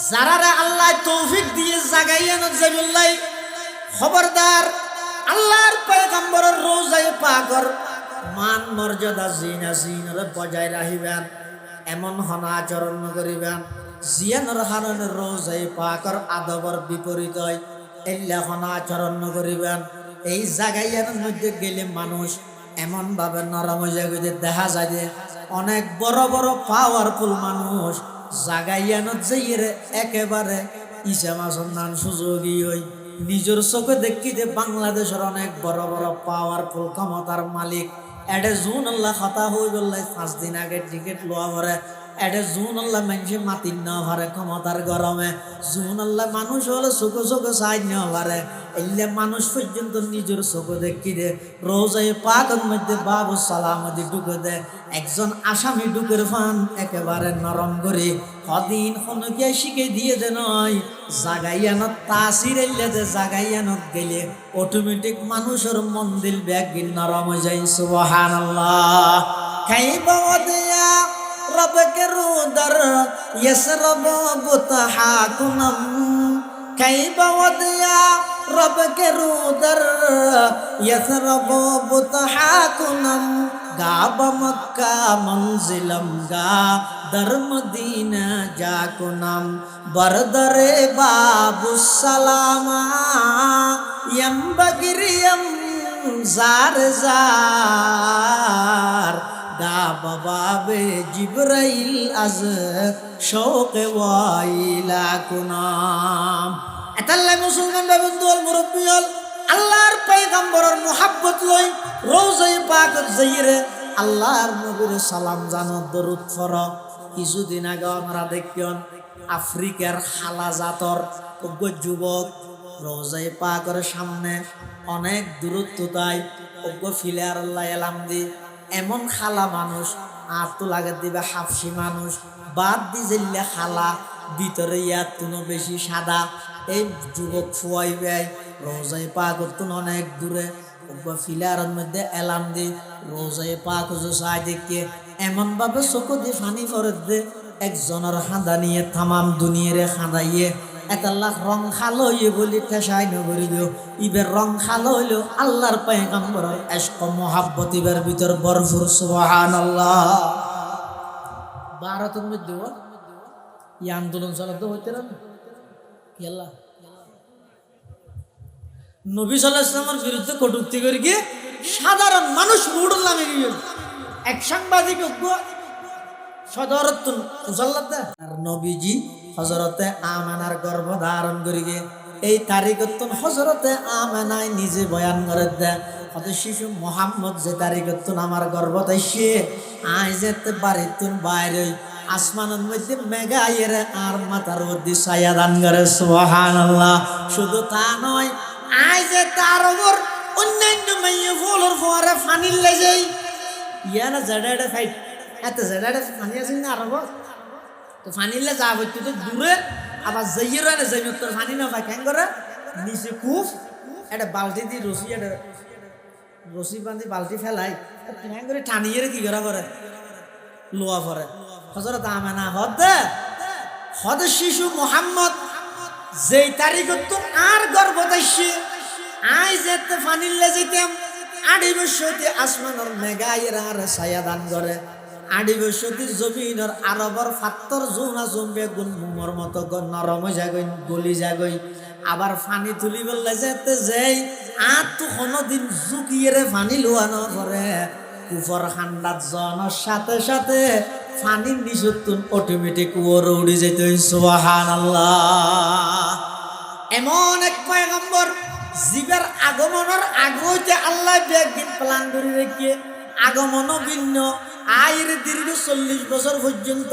যারারে আল্লাহ তৌফিক দিয়ে জাগাইয়ান যাইবুল্লাহ খবরদার আল্লাহর পয়গম্বরের রোজায়ে পাকর মান মর্যাদা জিনা জিনরে বজায় রাখিবেন এমন হনা আচরণ করিবেন জিয়ানর হারনের রোজায়ে পাকর আদবর বিপরীত হয় এল্লা হনা আচরণ করিবেন এই জাগাইয়ানের মধ্যে গেলে মানুষ এমন ভাবে নরম হয়ে যায় দেখা যায় যে অনেক বড় বড় পাওয়ারফুল মানুষ জাগাইয়ানত যাইয়ে একেবারে ইসামাসন্ধান সুযোগী হই নিজের চোখে দেখি যে বাংলাদেশের অনেক বড় বড় পাওয়ারফুল ক্ষমতার মালিক এডে জুন আল্লাহ কথা হয়ে বললে 5 দিন আগে টিকিট লোয়া পরে এডে জুন আল্লাহ মানুষে মাতির না পারে ক্ষমতার গরমে জুন আল্লাহ মানুষ হলে চোখে চোখে চাই না পারে এলে মানুষ পর্যন্ত নিজের চোখে দেখি দে রোজায়ে পাকের মধ্যে বাবু সালামতি ঢুকে দে একজন আসামি ঢুকের ফান একেবারে নরম করে কদিন হনকে শিখে দিয়ে দে নয় জাগাইয়ানত তাসির এলে যে জাগাইয়ানত গেলে অটোমেটিক মানুষের মন দিল ব্যাগ নরম হয়ে যায় সুবহানাল্লাহ খাইবা ওদিয়া রবকে রুদার ইয়াসরব বুতহাকুনম খাইবা ওদিয়া রবকে রুদার ইয়াসরব বুতহাকুনম গাব মক্কা মনজিলম গা দর মদিনা যাকুনম বরদরে বাবু সালামা ইয়ম বগরিয়ম জার জার দা বাবে জিবরাইল আজ শৌকে ওয়াইলা কুনাম এতাল্লাই মুসলমান বন্ধু হল মুরব্বী হল আল্লাহর পয়গম্বরের মুহাব্বত লই রোজায়ে পাকের যাইরে আল্লাহর নবীর সালাম জানো দরুদ পড় কিছুদিন আগে আমরা দেখিয়ন আফ্রিকার হালা জাতর যুবক রোজায়ে পাকের সামনে অনেক দূরত্ব তাই ফিলার আল্লাহ এলাম দি এমন খালা মানুষ আর তো লাগে দিবে হাফসি মানুষ বাদ দি জেল্লা খালা ভিতরে ইয়াত কোনো বেশি সাদা এই যুবক ফুয়াই বেয় রোজায়ে পাকের তো অনেক দূরে ফিলারের মধ্যে এলাম দি রোজায়ে পাক চাই দেখে এমন ভাবে চোখ দিয়ে ফানি করে দে একজনের খাঁদা নিয়ে তামাম দুনিয়ারে খাঁদাইয়ে এতাল্লাহ রং খালো ইয়ে বলি ঠেসাই নগরি দিও ইবের রং খালো হইলো আল্লাহর পয়গম্বর ইশক মোহাব্বত ইবের ভিতর ভরপুর সুবহানাল্লাহ ভারতের মধ্যে ই আন্দোলন চালাতে হইতে না কি আল্লাহ নবী সাল্লাল্লাহু আলাইহি ওয়াসাল্লামের বিরুদ্ধে কটূক্তি করে গিয়ে সাধারণ মানুষ মুড়ল নামে গিয়ে এক সাংবাদিক সদরত মুসাল্লাতে আর নবীজি হযরতে আমানার গর্ভ ধারণ করে গিয়ে এই তারিখত হযরতে আমানায় নিজে বয়ান করে দেয় কত শিশু মোহাম্মদ যে তারিখত আমার গর্ভতে সে আই যেতে বাড়িতে বাইরে আসমানের মধ্যে মেঘাইয়ের আর মাথার মধ্যে ছায়া দান করে সুবহানাল্লাহ শুধু তা নয় আই যে তার উপর অন্যান্য মেয়ে ফুলের ফোয়ারে ফানি লেগে ইয়ানা জেডাডে ফাইট এত জেডাডে ফানি আছে না আরব তো ফানিলে যা হইতে তো দূরে আবার যাইয়েরা না যাই তোর ফানি না পাই কেন করে নিচে খুব একটা বালতি দিয়ে রশি বাঁধি বালতি ফেলাই কেন করে টানিয়ে কি করা করে লোয়া পরে হযরত আমানা হদ শিশু মোহাম্মদ যেই তারিখত তো আর গর্ভদাসী আই যেতে ফানিলে যেতাম আড়ি বছরতে আসমানের মেঘাইয়ের আর ছায়া দান করে আড়ি বছরতে জমিনের আরবর ফাত্তর জোনা জমবে গুণ মুমর মতো নরম জাগই গলি জাগই আবার ফানি তুলি বললে যেতে যাই আর তো কোনোদিন জুকিয়ে ফানি লোয়ানো করে কুফর খান্ডাত জনের সাথে সাথে ফানির নিচুন অটোমেটিক ওরে উড়ে যেতে সুবহানাল্লাহ এমন এক পয়গম্বর জীবের আগমনের আগতে আল্লাহ ব্যাগিন প্ল্যান করে রেখে আগমনও ভিন্ন আয়ের দীর্ঘ 40 বছর পর্যন্ত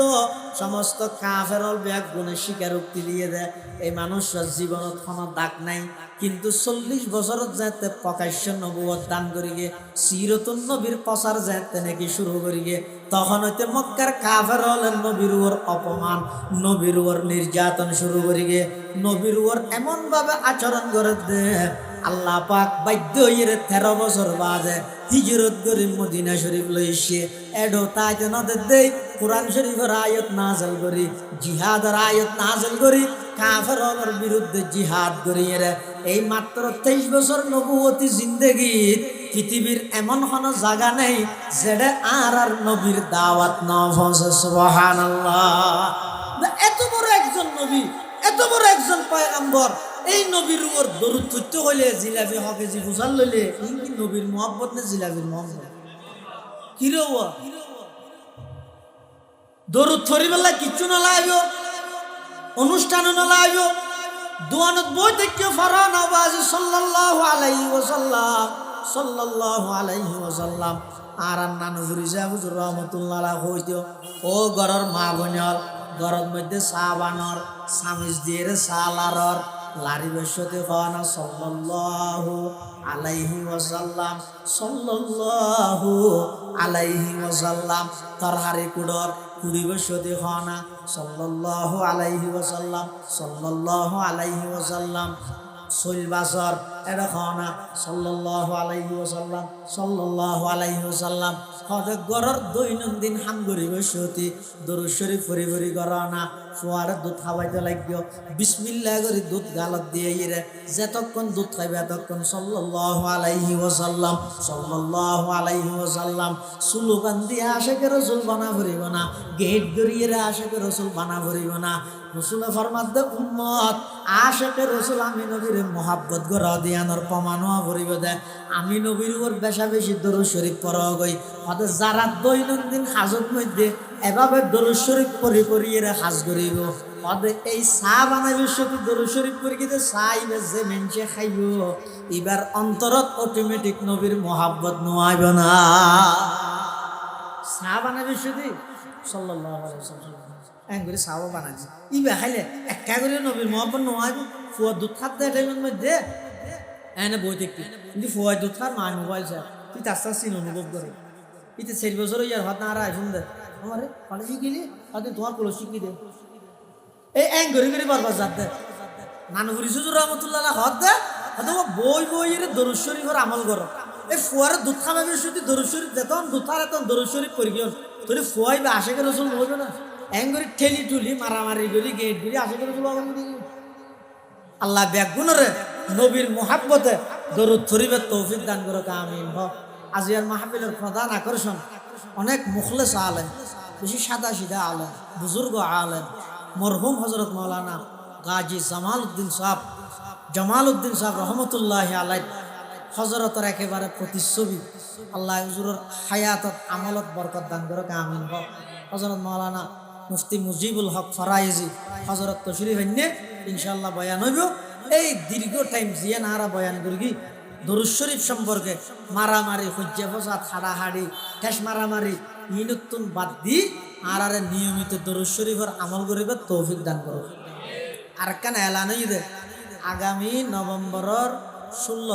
সমস্ত কাফেরল ব্যাগ গুণে স্বীকারোক্তি দিয়ে দেয় এই মানুষের জীবনত কোনো দাগ নাই কিন্তু 40 বছরত যাতে প্রকাশ্য নবুয়ত দান করি গে সিরতুন নবীর প্রচার যাতে নাকি শুরু করি গে তখন হইতে মক্কার কাফেরল নবীর ওর অপমান নবীর ওর নির্যাতন শুরু করি গে নবীর ওর এমন ভাবে আচরণ করে দে আল্লাহ পাক বাধ্য হইয়ে 13 বছর বাদে হিজরত করে মদিনা শরীফ লইছে। এডো তাইতে নদের দেই কোরআন শরীফের আয়াত নাযিল করি, জিহাদের আয়াত নাযিল করি, কাফেরদের বিরুদ্ধে জিহাদ করি। এই মাত্র 23 বছর নবুয়তি জিন্দেগি পৃথিবীর এমন কোনো জায়গা নেই যেটা আর নবীর দাওয়াত না পৌঁছে। সুবহানাল্লাহ। এত বড় একজন নবী, এত বড় একজন পয়গম্বর, এই নবীর উপর দরুদ পড়তে হইলে জিলাপি হকে জি বুঝাল লইলে কি নবীর মোহাব্বত না জিলাপির মোহাম্মত কি রে ও দরুদ থরি বেলা কিচ্ছু না লাগব, অনুষ্ঠানও না লাগব, দোয়ানত বই থেকে ফরহান আওয়াজি সাল্লাল্লাহু আলাইহি ওয়াসাল্লাম, সাল্লাল্লাহু আলাইহি ওয়াসাল্লাম। আর নানু হুজুর হুজুর রহমাতুল্লাহ আলাইহি হইতো ও ঘরের মা বোনল ঘরের মধ্যে চা বানর সামিজ দিয়ে সালারর লারি বসতে খাওয়ানা সাল্লাল্লাহু আলাইহি ওয়াসাল্লাম, সাল্লাল্লাহু আলাইহি ওয়াসাল্লাম। তরহারি কুড়র কুড়ি বসতে খাওয়ানা সাল্লাল্লাহু আলাইহি ওয়াসাল্লাম, সাল্লাল্লাহু আলাইহি ওয়াসাল্লাম। শৈল বাসর এটা খাওয়ানা সাল্লাল্লাহু আলাইহি ওয়াসাল্লাম, সাল্লাল্লাহু আলাইহি ওয়াসাল্লাম। হঠাৎ গড়র দৈনন্দিন হাম গরি বসতি দরুদ শরীফ ফরি ফরি গড়ানা ফোয়ারে দুধ খাওয়াইতে লাগিও বিসমিল্লাহ করে দুধ গালত দিয়ে ইরে যতক্ষণ দুধ খাইবে এতক্ষণ সাল্লাল্লাহু আলাইহি ওয়াসাল্লাম, সাল্লাল্লাহু আলাইহি ওয়াসাল্লাম। সুলুকান দিয়ে আশেকে রসুল বানা ভরিব না, গেট গড়িয়ে আশেকে রসুল বানা ভরিব না। রসুলের ফরমাত দে উম্মত আশেকে রসুল আমি নবীর মোহাব্বত গড়া দিয়ানোর প্রমাণও ভরিব দে। আমি নবীর উপর বেশা বেশি দরুদ শরীফ পড়া গই হতে যারা দৈনন্দিন হাজত মধ্যে এভাবে দরুদ শরীফ পড়ি পড়িয়ে হাজ করিব হতে এই চা বানাবি সত্যি দরুদ শরীফ পড়ি কিন্তু চাইবে যে মেনছে খাইব এবার অন্তরত অটোমেটিক নবীর মোহাব্বত নোয়াইব না। চা বানাবি সত্যি সাল্লাল্লাহু আলাইহি ওয়াসাল্লাম করে চাও বানাইছে ইবা খাইলে একা করে নবীর মোহাব্বত নোয়াইব। ফুয়া দুধ খাতে টাইমের মধ্যে এনে বই দেখবি কিন্তু ফুয়াই দুধ খার মায় মোবাইল স্যার তুই তার সিন অনুভব করে ইতে 4 বছর ইয়ার হাত না আর আইফোন দে আমারে পানি শিখিলি তাদের তোমার পোলো শিখি দে এই ঘুরে ঘুরে বারবার যাত দে নানু হুজুর রহমাতুল্লাহ হাত দে হয়তো বই বই এর দরুদ শরীফের আমল কর। এই ফুয়ারে দুধ খাওয়াবে শুধু দরুদ শরীফ যেতন দুধ খার এতন দরুদ শরীফ পড়ি গিয়ে তোর ফুয়াই বা আশেকের রসুল হইবে না করে ঠেলি টুলি মারামারি গলি গেট গুলি আশেকের রসুল আল্লাহ ব্যাগুণরে নবীর মোহাব্বতে দরুদ শরীফের তৌফিক দান করো আমিন। আজিয়ার মাহফিলের প্রধান আকর্ষণ অনেক মুখলেস আলেম, বেশি সাদা সিধা আলেম, বুজুর্গ আলেম, মরহুম হজরত মৌলানা গাজী জামাল উদ্দিন সাহেব রহমতুল্লাহ আলাই হজরতের একেবারে প্রতিচ্ছবি। আল্লাহ হুজুরের হায়াতত আমলত বরকত দান করো আমিন। হজরত মৌলানা মুফতি মুজিবুল হক ফরাইজি হজরত তশরিফ এনে ইনশাল্লাহ বয়ান হইব। এই দীর্ঘ টাইম জিয়া নাহারা বয়ান করি দরুদ শরীফ সম্পর্কে মারামারি হজ্জা ফসাদ হাড়াহাড়ি ঠেস মারামারি ইনুত্তুন বাদ দি আর নিয়মিত দরুদ শরীফের আমল করিবে তৌফিক দান করো। আর কেন এলান আগামী নভেম্বরের 16